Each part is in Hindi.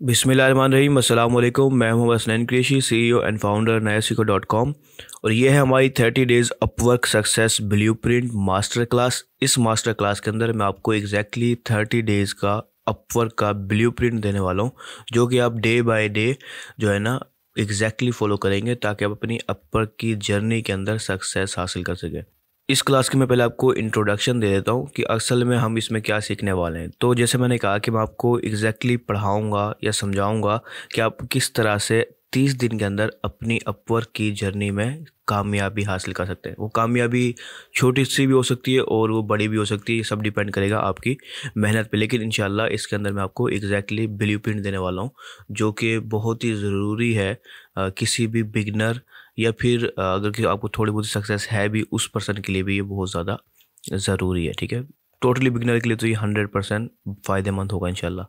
बिस्मिल्लाहिर्रहमानिर्रहीम। अस्सलाम वालेकुम। मैं हूं Hasnain Qureshi, CEO and founder nayasiko.com। और ये है हमारी 30 days Upwork success blueprint master class. इस मास्टर क्लास के अंदर मैं आपको एग्जैक्टली 30 डेज़ का अपवर्क का ब्लूप्रिंट देने वाला हूं, जो कि आप डे बाय डे जो है ना एग्जैक्टली फॉलो करेंगे, ताकि आप अपनी अपवर्क की जर्नी के अंदर सक्सेस हासिल कर सकें। इस क्लास की मैं पहले आपको इंट्रोडक्शन दे देता हूँ कि असल में हम इसमें क्या सीखने वाले हैं। तो जैसे मैंने कहा कि मैं आपको एग्जैक्टली पढ़ाऊँगा या समझाऊँगा कि आप किस तरह से 30 दिन के अंदर अपनी अपवर्क की जर्नी में कामयाबी हासिल कर सकते हैं। वो कामयाबी छोटी सी भी हो सकती है और वो बड़ी भी हो सकती है, ये सब डिपेंड करेगा आपकी मेहनत पे। लेकिन इंशाल्लाह इसके अंदर मैं आपको एग्जैक्टली ब्लूप्रिंट देने वाला हूँ, जो कि बहुत ही ज़रूरी है किसी भी बिगनर या फिर अगर कि आपको थोड़ी बहुत सक्सेस है भी, उस पर्सन के लिए भी ये बहुत ज़्यादा ज़रूरी है। ठीक है, टोटली बिगनर के लिए तो ये 100% फ़ायदेमंद होगा इंशाल्लाह।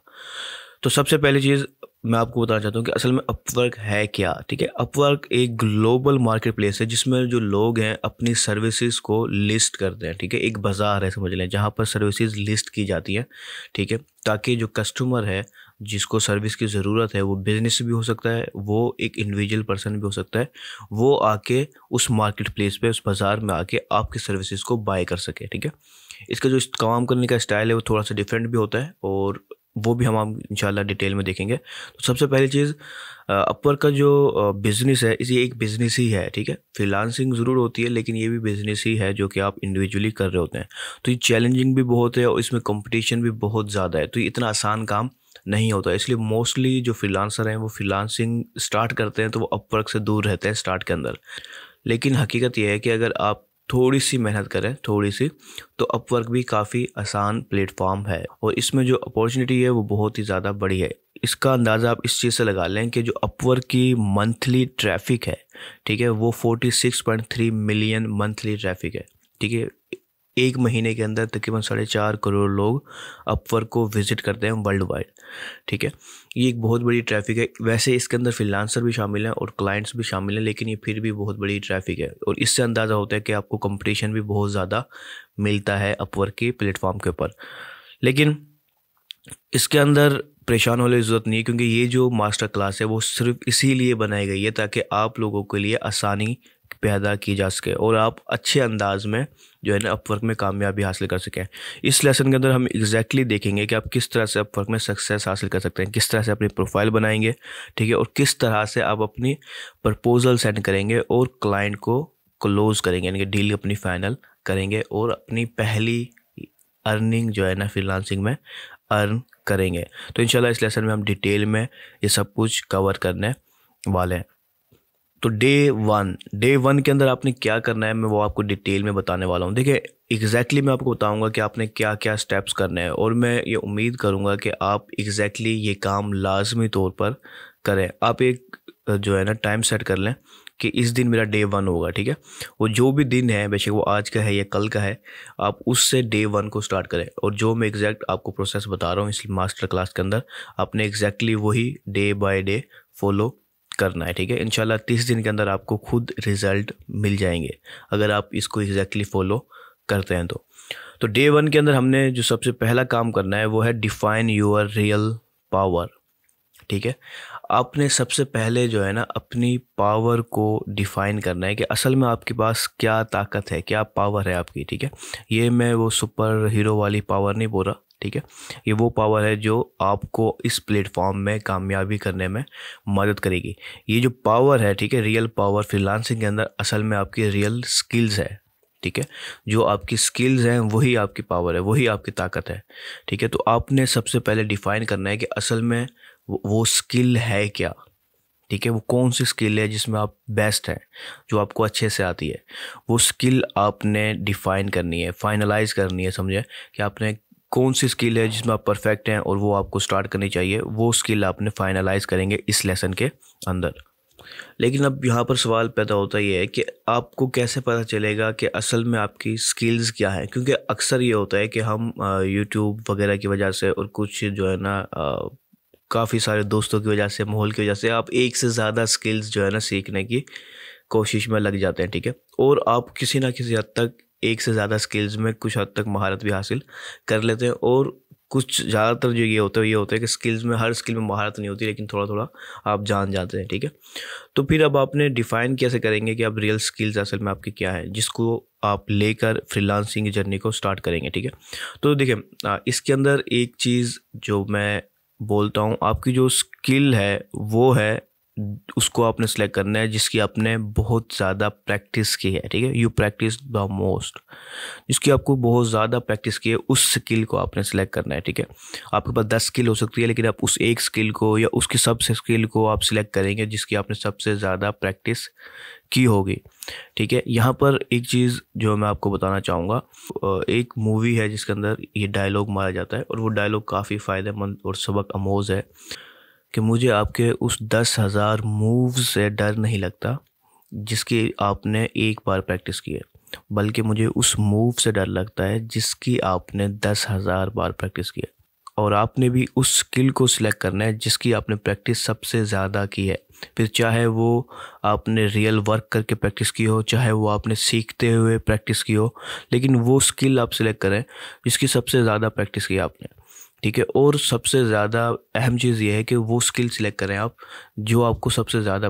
तो सबसे पहली चीज़ मैं आपको बताना चाहता हूँ कि असल में अपवर्क है क्या। ठीक है, अपवर्क एक ग्लोबल मार्केट प्लेस है जिसमें जो लोग हैं अपनी सर्विसेज को लिस्ट करते हैं। ठीक है, एक बाज़ार है समझ लें, जहाँ पर सर्विसेज लिस्ट की जाती हैं। ठीक है, ताकि जो कस्टमर है जिसको सर्विस की ज़रूरत है, वो बिज़नेस भी हो सकता है, वो एक इंडिविजुअल पर्सन भी हो सकता है, वो आके उस मार्केट प्लेस पे, उस बाज़ार में आके आपकी सर्विसेज को बाय कर सके। ठीक है, इसका जो काम करने का स्टाइल है वो थोड़ा सा डिफरेंट भी होता है, और वो भी हम इंशाल्लाह डिटेल में देखेंगे। तो सबसे पहली चीज़, अपवर्क का जो बिज़नेस है, ये एक बिज़नेस ही है। ठीक है, फ्रीलांसिंग ज़रूर होती है, लेकिन ये भी बिज़नेस ही है जो कि आप इंडिविजुअली कर रहे होते हैं। तो ये चैलेंजिंग भी बहुत है और इसमें कंपटीशन भी बहुत ज़्यादा है, तो ये इतना आसान काम नहीं होता। इसलिए मोस्टली जो फ्रीलांसर हैं वो फ्रीलांसिंग स्टार्ट करते हैं तो वो अपवर्क से दूर रहते हैं स्टार्ट के अंदर। लेकिन हकीकत यह है कि अगर आप थोड़ी सी मेहनत करें, थोड़ी सी, तो अपवर्क भी काफ़ी आसान प्लेटफॉर्म है और इसमें जो अपॉर्चुनिटी है वो बहुत ही ज़्यादा बड़ी है। इसका अंदाज़ा आप इस चीज़ से लगा लें कि जो अपवर्क की मंथली ट्रैफिक है, ठीक है, वो 46.3 मिलियन मंथली ट्रैफिक है। ठीक है, एक महीने के अंदर तकरीबन 4.5 करोड़ लोग अपवर्क को विजिट करते हैं वर्ल्ड वाइड। ठीक है, ये एक बहुत बड़ी ट्रैफिक है। वैसे इसके अंदर फ्रीलांसर भी शामिल हैं और क्लाइंट्स भी शामिल हैं, लेकिन ये फिर भी बहुत बड़ी ट्रैफिक है और इससे अंदाज़ा होता है कि आपको कंपटीशन भी बहुत ज़्यादा मिलता है अपवर्क के प्लेटफॉर्म के ऊपर। लेकिन इसके अंदर परेशान होने की ज़रूरत नहीं है, क्योंकि ये जो मास्टर क्लास है वो सिर्फ इसीलिए बनाई गई है ताकि आप लोगों के लिए आसानी पैदा की जा सके और आप अच्छे अंदाज में जो है ना अपवर्क में कामयाबी हासिल कर सकें। इस लेसन के अंदर हम एग्जैक्टली देखेंगे कि आप किस तरह से अपवर्क में सक्सेस हासिल कर सकते हैं, किस तरह से अपनी प्रोफाइल बनाएंगे। ठीक है, और किस तरह से आप अपनी प्रपोजल सेंड करेंगे और क्लाइंट को क्लोज करेंगे, यानी कि डील अपनी फाइनल करेंगे और अपनी पहली अर्निंग जो है ना फ्रीलांसिंग में अर्न करेंगे। तो इंशाल्लाह इस लेसन में हम डिटेल में ये सब कुछ कवर करने वाले हैं। तो डे वन के अंदर आपने क्या करना है, मैं वो आपको डिटेल में बताने वाला हूँ। देखिए, एग्जैक्टली मैं आपको बताऊंगा कि आपने क्या क्या स्टेप्स करने हैं और मैं ये उम्मीद करूंगा कि आप एग्जैक्टली ये काम लाजमी तौर पर करें। आप एक जो है ना टाइम सेट कर लें कि इस दिन मेरा डे 1 होगा। ठीक है, वो जो भी दिन है, बेशक वो आज का है या कल का है, आप उससे डे 1 को स्टार्ट करें। और जो मैं एग्जैक्ट आपको प्रोसेस बता रहा हूँ इस मास्टर क्लास के अंदर, आपने एग्जैक्टली वही डे बाय डे फॉलो करना है। ठीक है, इंशाल्लाह 30 दिन के अंदर आपको खुद रिजल्ट मिल जाएंगे अगर आप इसको एग्जैक्टली फॉलो करते हैं। तो डे 1 के अंदर हमने जो सबसे पहला काम करना है वो है डिफाइन योर रियल पावर। ठीक है, आपने सबसे पहले जो है ना अपनी पावर को डिफाइन करना है कि असल में आपके पास क्या ताकत है, क्या पावर है आपकी। ठीक है, ये मैं वो सुपर हीरो वाली पावर नहीं बोल रहा। ठीक है, ये वो पावर है जो आपको इस प्लेटफॉर्म में कामयाबी करने में मदद करेगी। ये जो पावर है, ठीक है, रियल पावर फ्रीलांसिंग के अंदर असल में आपकी रियल स्किल्स है। ठीक है, जो आपकी स्किल्स हैं वही आपकी पावर है, वही आपकी ताकत है। ठीक है, तो आपने सबसे पहले डिफाइन करना है कि असल में वो स्किल है क्या। ठीक है, वो कौन सी स्किल है जिसमें आप बेस्ट हैं, जो आपको अच्छे से आती है। वो स्किल आपने डिफाइन करनी है, फाइनलाइज करनी है। समझे कि आपने कौन सी स्किल है जिसमें आप परफेक्ट हैं और वो आपको स्टार्ट करनी चाहिए। वो स्किल आपने फाइनलाइज करेंगे इस लेसन के अंदर। लेकिन अब यहाँ पर सवाल पैदा होता ही है कि आपको कैसे पता चलेगा कि असल में आपकी स्किल्स क्या है, क्योंकि अक्सर ये होता है कि हम यूट्यूब वगैरह की वजह से और कुछ जो है ना काफ़ी सारे दोस्तों की वजह से, माहौल की वजह से आप एक से ज़्यादा स्किल्स जो है ना सीखने की कोशिश में लग जाते हैं। ठीक है, और आप किसी ना किसी हद तक एक से ज़्यादा स्किल्स में कुछ हद तक महारत भी हासिल कर लेते हैं और कुछ ज़्यादातर जो ये होता है कि स्किल्स में, हर स्किल में महारत नहीं होती, लेकिन थोड़ा थोड़ा आप जान जाते हैं, ठीक है। तो फिर अब आपने डिफ़ाइन कैसे करेंगे कि अब रियल स्किल्स असल में आपकी क्या है, जिसको आप लेकर फ्रीलांसिंग की जर्नी को स्टार्ट करेंगे, ठीक है। तो देखिए इसके अंदर एक चीज़ जो मैं बोलता हूँ, आपकी जो स्किल है वो है, उसको आपने सेलेक्ट करना है जिसकी आपने बहुत ज़्यादा प्रैक्टिस की है, ठीक है। यू प्रैक्टिस द मोस्ट, जिसकी आपको बहुत ज़्यादा प्रैक्टिस की है, उस स्किल को आपने सेलेक्ट करना है, ठीक है। आपके पास 10 स्किल हो सकती है, लेकिन आप उस एक स्किल को या उसकी सबसे स्किल को आप सिलेक्ट करेंगे जिसकी आपने सबसे ज़्यादा प्रैक्टिस की होगी, ठीक है। यहाँ पर एक चीज़ जो मैं आपको बताना चाहूँगा, एक मूवी है जिसके अंदर ये डायलॉग मारा जाता है, और वो डायलॉग काफ़ी फ़ायदेमंद और सबक आमोज़ है कि मुझे आपके उस 10,000 मूव से डर नहीं लगता जिसकी आपने एक बार प्रैक्टिस की है, बल्कि मुझे उस मूव से डर लगता है जिसकी आपने 10,000 बार प्रैक्टिस की है। और आपने भी उस स्किल को सिलेक्ट करना है जिसकी आपने प्रैक्टिस सबसे ज़्यादा की है। फिर चाहे वो आपने रियल वर्क करके प्रैक्टिस की हो, चाहे वो आपने सीखते हुए प्रैक्टिस की हो, लेकिन वो स्किल आप सिलेक्ट करें जिसकी सबसे ज़्यादा प्रैक्टिस की आपने, ठीक है। और सबसे ज़्यादा अहम चीज़ ये है कि वो स्किल सिलेक्ट करें आप जो आपको सबसे ज़्यादा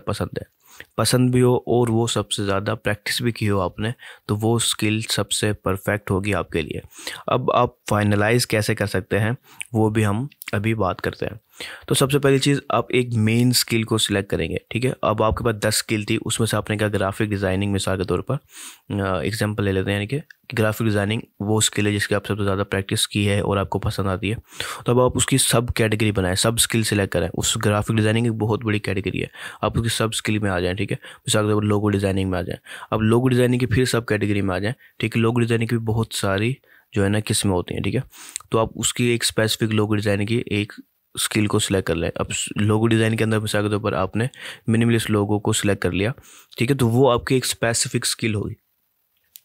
पसंद भी हो, और वो सबसे ज़्यादा प्रैक्टिस भी की हो आपने, तो वो स्किल सबसे परफेक्ट होगी आपके लिए। अब आप फाइनलाइज कैसे कर सकते हैं वो भी हम अभी बात करते हैं। तो सबसे पहली चीज़, आप एक मेन स्किल को सिलेक्ट करेंगे, ठीक है। अब आपके पास 10 स्किल थी, उसमें से आपने कहा ग्राफिक डिज़ाइनिंग, मिसाल के तौर पर एग्जांपल ले लेते हैं, यानी कि ग्राफिक डिज़ाइनिंग वो स्किल है जिसकी आप सबसे ज़्यादा प्रैक्टिस की है और आपको पसंद आती है। तो अब आप उसकी सब कैटेगरी बनाएं, सब स्किल सिलेक्ट करें। उस ग्राफिक डिज़ाइनिंग एक बहुत बड़ी कैटेगरी है, आप उसकी सब स्किल में आ जाएँ, ठीक है। मिसाल के तौर पर लोगो डिज़ाइनिंग में आ जाएँ। अब लोगो डिज़ाइनिंग की फिर सब कैटेगरी में आ जाएँ, ठीक है। लोगो डिज़ाइनिंग की भी बहुत सारी जो है ना किस्में होती हैं, ठीक है। तो आप उसकी एक स्पेसिफिक लोगो डिज़ाइनिंग की एक स्किल को सिलेक्ट कर लें। अब लोगो डिज़ाइन के अंदर मिसाल के तौर पर आपने मिनिमलिस्ट लोगो को सिलेक्ट कर लिया, ठीक है। तो वो आपकी एक स्पेसिफिक स्किल होगी।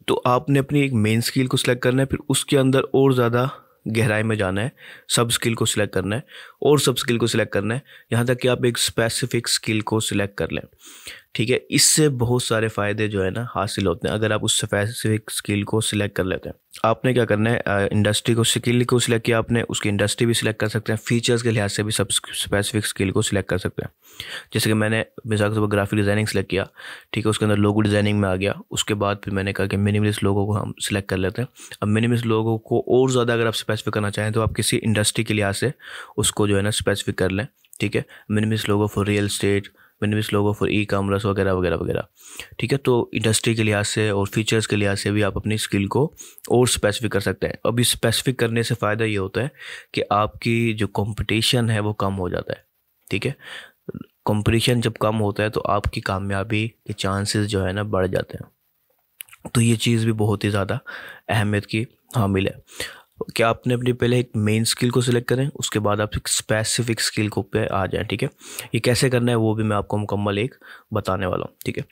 तो आपने अपनी एक मेन स्किल को सिलेक्ट करना है, फिर उसके अंदर और ज़्यादा गहराई में जाना है, सब स्किल को सिलेक्ट करना है और सब स्किल को सिलेक्ट करना है, यहाँ तक कि आप एक स्पेसिफिक स्किल को सिलेक्ट कर लें, ठीक है। इससे बहुत सारे फ़ायदे जो है ना हासिल होते हैं अगर आप उस स्पेसिफिक स्किल को सिलेक्ट कर लेते हैं। आपने क्या करना है, इंडस्ट्री को, स्किल को सिलेक्ट किया आपने, उसकी इंडस्ट्री भी सिलेक्ट कर सकते हैं, फीचर्स के लिहाज से भी सब स्पेसिफिक स्किल को सिलेक्ट कर सकते हैं। जैसे कि मैंने मिसाल के तौर पर ग्राफिक डिज़ाइनिंग सेलेक्ट किया, ठीक है, उसके अंदर लोगो डिज़ाइनिंग में आ गया। उसके बाद फिर मैंने कहा कि मिनिमलिस्ट लोगो को हम सिलेक्ट कर लेते हैं। अब मिनिमलिस्ट लोगो को और ज़्यादा अगर आप स्पेसिफिक करना चाहें तो आप किसी इंडस्ट्री के लिहाज से उसको जो है ना स्पेसिफिक कर लें, ठीक है। Minimalist logo for real estate, minimalist logo for e commerce वगैरह वगैरह वगैरह, ठीक है। तो इंडस्ट्री के लिहाज से और फीचर्स के लिहाज से भी आप अपनी स्किल को और स्पेसिफिक कर सकते हैं। अभी स्पेसिफिक करने से फ़ायदा ये होता है कि आपकी जो कंपटीशन है वो कम हो जाता है, ठीक है। कंपटीशन जब कम होता है तो आपकी कामयाबी के चांसेस जो है ना बढ़ जाते हैं। तो ये चीज़ भी बहुत ही ज़्यादा अहमियत की हामिल है। क्या आपने अपनी पहले एक मेन स्किल को सिलेक्ट करें, उसके बाद आप एक स्पेसिफिक स्किल को पे आ जाएं, ठीक है। ये कैसे करना है वो भी मैं आपको मुकम्मल एक बताने वाला हूँ, ठीक है।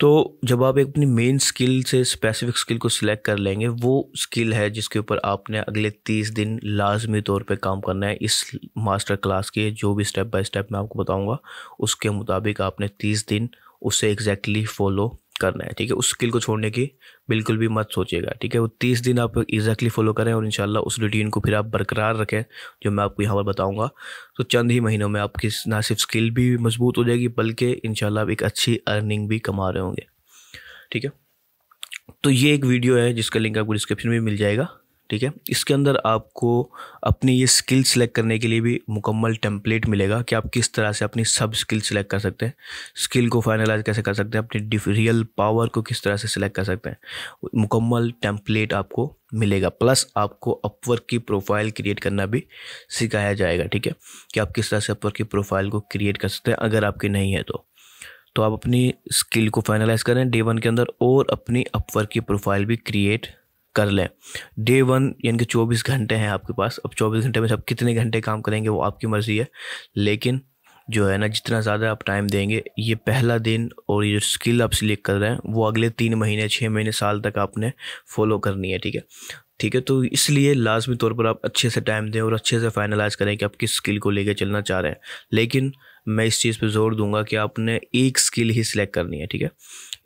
तो जब आप एक अपनी मेन स्किल से स्पेसिफिक स्किल को सिलेक्ट कर लेंगे, वो स्किल है जिसके ऊपर आपने अगले 30 दिन लाजमी तौर पे काम करना है। इस मास्टर क्लास के जो भी स्टेप बाय स्टेप मैं आपको बताऊंगा उसके मुताबिक आपने 30 दिन उसे एग्जैक्टली फॉलो करना है, ठीक है। उस स्किल को छोड़ने की बिल्कुल भी मत सोचिएगा, ठीक है। वो 30 दिन आप एग्जैक्टली फॉलो करें और इंशाल्लाह उस रूटीन को फिर आप बरकरार रखें जो मैं आपको यहाँ पर बताऊँगा। तो चंद ही महीनों में आपकी ना सिर्फ स्किल भी मजबूत हो जाएगी बल्कि इंशाल्लाह आप एक अच्छी अर्निंग भी कमा रहे होंगे, ठीक है। तो ये एक वीडियो है जिसका लिंक आपको डिस्क्रिप्शन में मिल जाएगा, ठीक है। इसके अंदर आपको अपनी ये स्किल सेलेक्ट करने के लिए भी मुकम्मल टेम्पलेट मिलेगा कि आप किस तरह से अपनी सब स्किल सेलेक्ट कर सकते हैं, स्किल को फाइनलाइज कैसे कर सकते हैं, अपनी रियल पावर को किस तरह से सिलेक्ट कर सकते हैं। मुकम्मल टेम्पलेट आपको मिलेगा, प्लस आपको अपवर्क की प्रोफाइल क्रिएट करना भी सिखाया जाएगा, ठीक है, कि आप किस तरह से अपवर्क की प्रोफाइल को क्रिएट कर सकते हैं अगर आपकी नहीं है तो आप अपनी स्किल को फाइनलाइज करें डे 1 के अंदर और अपनी अपवर्क की प्रोफाइल भी क्रिएट कर लें। डे 1 यानी कि 24 घंटे हैं आपके पास। अब 24 घंटे में सब कितने घंटे काम करेंगे वो आपकी मर्ज़ी है, लेकिन जो है ना जितना ज़्यादा आप टाइम देंगे, ये पहला दिन और ये जो स्किल आप सिलेक्ट कर रहे हैं वो अगले 3 महीने 6 महीने साल तक आपने फॉलो करनी है, ठीक है, ठीक है। तो इसलिए लाजमी तौर पर आप अच्छे से टाइम दें और अच्छे से फाइनलाइज करें कि आप किस स्किल को लेकर चलना चाह रहे हैं। लेकिन मैं इस चीज़ पे जोर दूंगा कि आपने एक स्किल ही सिलेक्ट करनी है, ठीक है।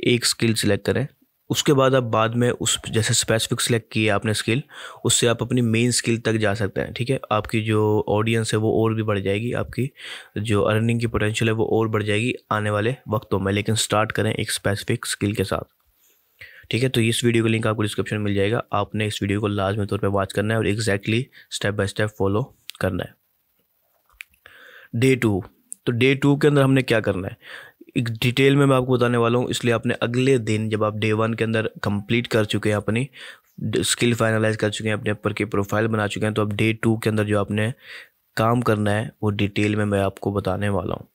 एक स्किल सिलेक्ट करें उसके बाद आप बाद में उस जैसे स्पेसिफिक सेलेक्ट किए आपने स्किल, उससे आप अपनी मेन स्किल तक जा सकते हैं। ठीक है, आपकी जो ऑडियंस है वो और भी बढ़ जाएगी, आपकी जो अर्निंग की पोटेंशियल है वो और बढ़ जाएगी आने वाले वक्तों में। लेकिन स्टार्ट करें एक स्पेसिफिक स्किल के साथ। ठीक है, तो इस वीडियो का लिंक आपको डिस्क्रिप्शन में मिल जाएगा। आपने इस वीडियो को लाजमी तौर पे वॉच करना है और exactly step by step follow करना है। डे 2, तो डे 2 के अंदर हमने क्या करना है एक डिटेल में मैं आपको बताने वाला हूँ। इसलिए आपने अगले दिन, जब आप डे 1 के अंदर कंप्लीट कर चुके हैं, अपनी स्किल फाइनलाइज कर चुके हैं, अपने ऊपर की प्रोफाइल बना चुके हैं, तो अब डे 2 के अंदर जो आपने काम करना है वो डिटेल में मैं आपको बताने वाला हूँ।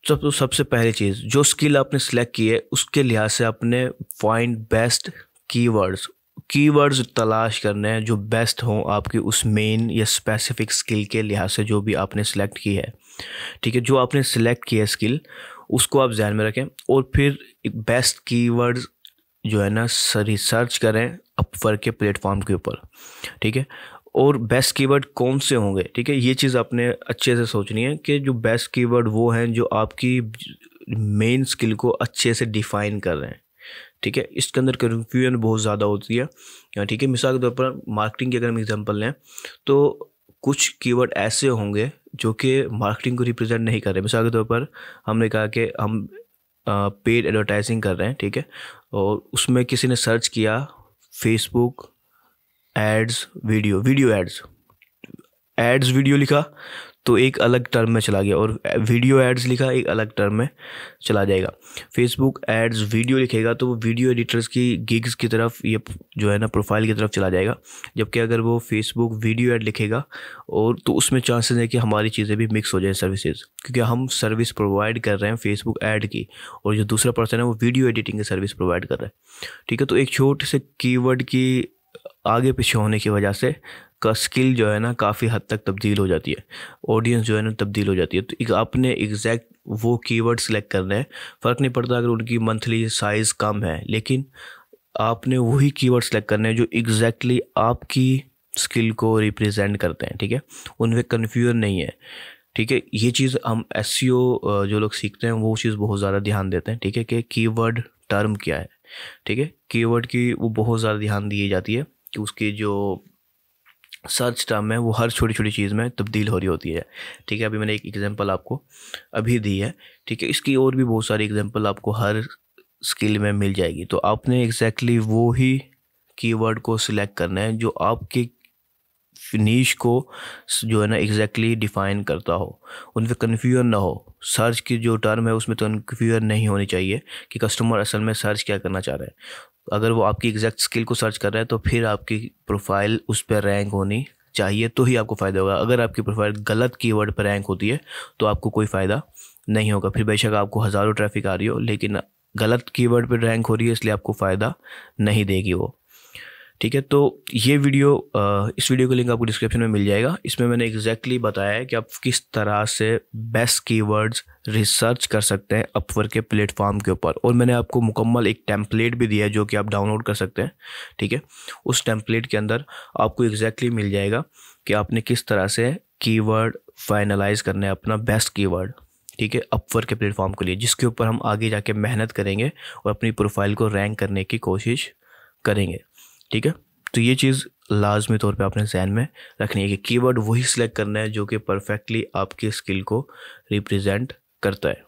तो सबसे पहली चीज़, जो स्किल आपने सेलेक्ट की है उसके लिहाज से आपने फाइंड बेस्ट कीवर्ड्स तलाश करने हैं जो बेस्ट हों आपकी उस मेन या स्पेसिफिक स्किल के लिहाज से जो भी आपने सेलेक्ट की है। ठीक है, जो आपने सेलेक्ट किया है स्किल, उसको आप ध्यान में रखें और फिर एक बेस्ट कीवर्ड्स जो है ना रिसर्च करें अपवर्क के प्लेटफॉर्म के ऊपर। ठीक है, और बेस्ट कीवर्ड कौन से होंगे। ठीक है, ये चीज़ आपने अच्छे से सोचनी है कि जो बेस्ट कीवर्ड वो हैं जो आपकी मेन स्किल को अच्छे से डिफाइन कर रहे हैं। ठीक है, इसके अंदर कन्फ्यूजन बहुत ज़्यादा होती है। ठीक है, मिसाल के तौर पर मार्केटिंग की अगर हम एग्जांपल लें तो कुछ कीवर्ड ऐसे होंगे जो कि मार्केटिंग को रिप्रेजेंट नहीं कर रहे। मिसाल के तौर पर हमने कहा कि हम पेड एडवर्टाइजिंग कर रहे हैं। ठीक है, और उसमें किसी ने सर्च किया Facebook ads video ads video लिखा तो एक अलग टर्म में चला गया, और वीडियो एड्स लिखा एक अलग टर्म में चला जाएगा। फेसबुक एड्स वीडियो लिखेगा तो वो वीडियो एडिटर्स की गिग्स की तरफ, ये जो है ना प्रोफाइल की तरफ चला जाएगा। जबकि अगर वो फेसबुक वीडियो एड लिखेगा और तो उसमें चांसेस है कि हमारी चीज़ें भी मिक्स हो जाए सर्विसेज, क्योंकि हम सर्विस प्रोवाइड कर रहे हैं फेसबुक ऐड की और जो दूसरा पर्सन है वो वीडियो एडिटिंग की सर्विस प्रोवाइड कर रहा है। ठीक है, तो एक छोटे से कीवर्ड की आगे पीछे होने की वजह से का स्किल जो है ना काफ़ी हद तक तब्दील हो जाती है, ऑडियंस जो है ना तब्दील हो जाती है। तो एक आपने एग्जैक्ट वो कीवर्ड सेलेक्ट करना है। फ़र्क नहीं पड़ता अगर उनकी मंथली साइज़ कम है, लेकिन आपने वही कीवर्ड सेलेक्ट करने हैं जो एग्जैक्टली आपकी स्किल को रिप्रेजेंट करते हैं। ठीक है, उनमें कन्फ्यूजन नहीं है। ठीक है, ये चीज़ हम SEO जो लोग सीखते हैं वो चीज़ बहुत ज़्यादा ध्यान देते हैं। ठीक है, कि कीवर्ड टर्म क्या है। ठीक है, कीवर्ड की वो बहुत ज़्यादा ध्यान दी जाती है कि उसकी जो सर्च टर्म है वो हर छोटी छोटी चीज़ में तब्दील हो रही होती है। ठीक है, अभी मैंने एक एग्जांपल आपको अभी दी है। ठीक है, इसकी और भी बहुत सारी एग्जांपल आपको हर स्किल में मिल जाएगी। तो आपने एग्जैक्टली वो ही कीवर्ड को सिलेक्ट करना है जो आपके नीश को जो है ना एग्जैक्टली डिफाइन करता हो, उनमें कन्फ्यूजन ना हो। सर्च की जो टर्म है उसमें तो कन्फ्यूजन नहीं होनी चाहिए कि कस्टमर असल में सर्च क्या करना चाह रहा है। अगर वो आपकी एग्जैक्ट स्किल को सर्च कर रहा है तो फिर आपकी प्रोफाइल उस पर रैंक होनी चाहिए, तो ही आपको फ़ायदा होगा। अगर आपकी प्रोफाइल गलत कीवर्ड पर रैंक होती है तो आपको कोई फ़ायदा नहीं होगा। फिर बेशक आपको हज़ारों ट्रैफिक आ रही हो, लेकिन गलत कीवर्ड पर रैंक हो रही है इसलिए आपको फ़ायदा नहीं देगी वो। ठीक है, तो ये वीडियो इस वीडियो का लिंक आपको डिस्क्रिप्शन में मिल जाएगा। इसमें मैंने एग्जैक्टली बताया है कि आप किस तरह से बेस्ट कीवर्ड्स रिसर्च कर सकते हैं अपवर्क के प्लेटफॉर्म के ऊपर, और मैंने आपको मुकम्मल एक टेम्पलेट भी दिया है जो कि आप डाउनलोड कर सकते हैं। ठीक है, उस टेम्पलेट के अंदर आपको एग्जैक्टली मिल जाएगा कि आपने किस तरह से कीवर्ड फाइनलाइज करना है अपना बेस्ट कीवर्ड। ठीक है, अपवर्क के प्लेटफॉर्म के लिए, जिसके ऊपर हम आगे जाके मेहनत करेंगे और अपनी प्रोफाइल को रैंक करने की कोशिश करेंगे। ठीक है, तो ये चीज़ लाजमी तौर पे आपने ज़हन में रखनी है कि कीवर्ड वही सिलेक्ट करना है जो कि परफेक्टली आपके स्किल को रिप्रेजेंट करता है।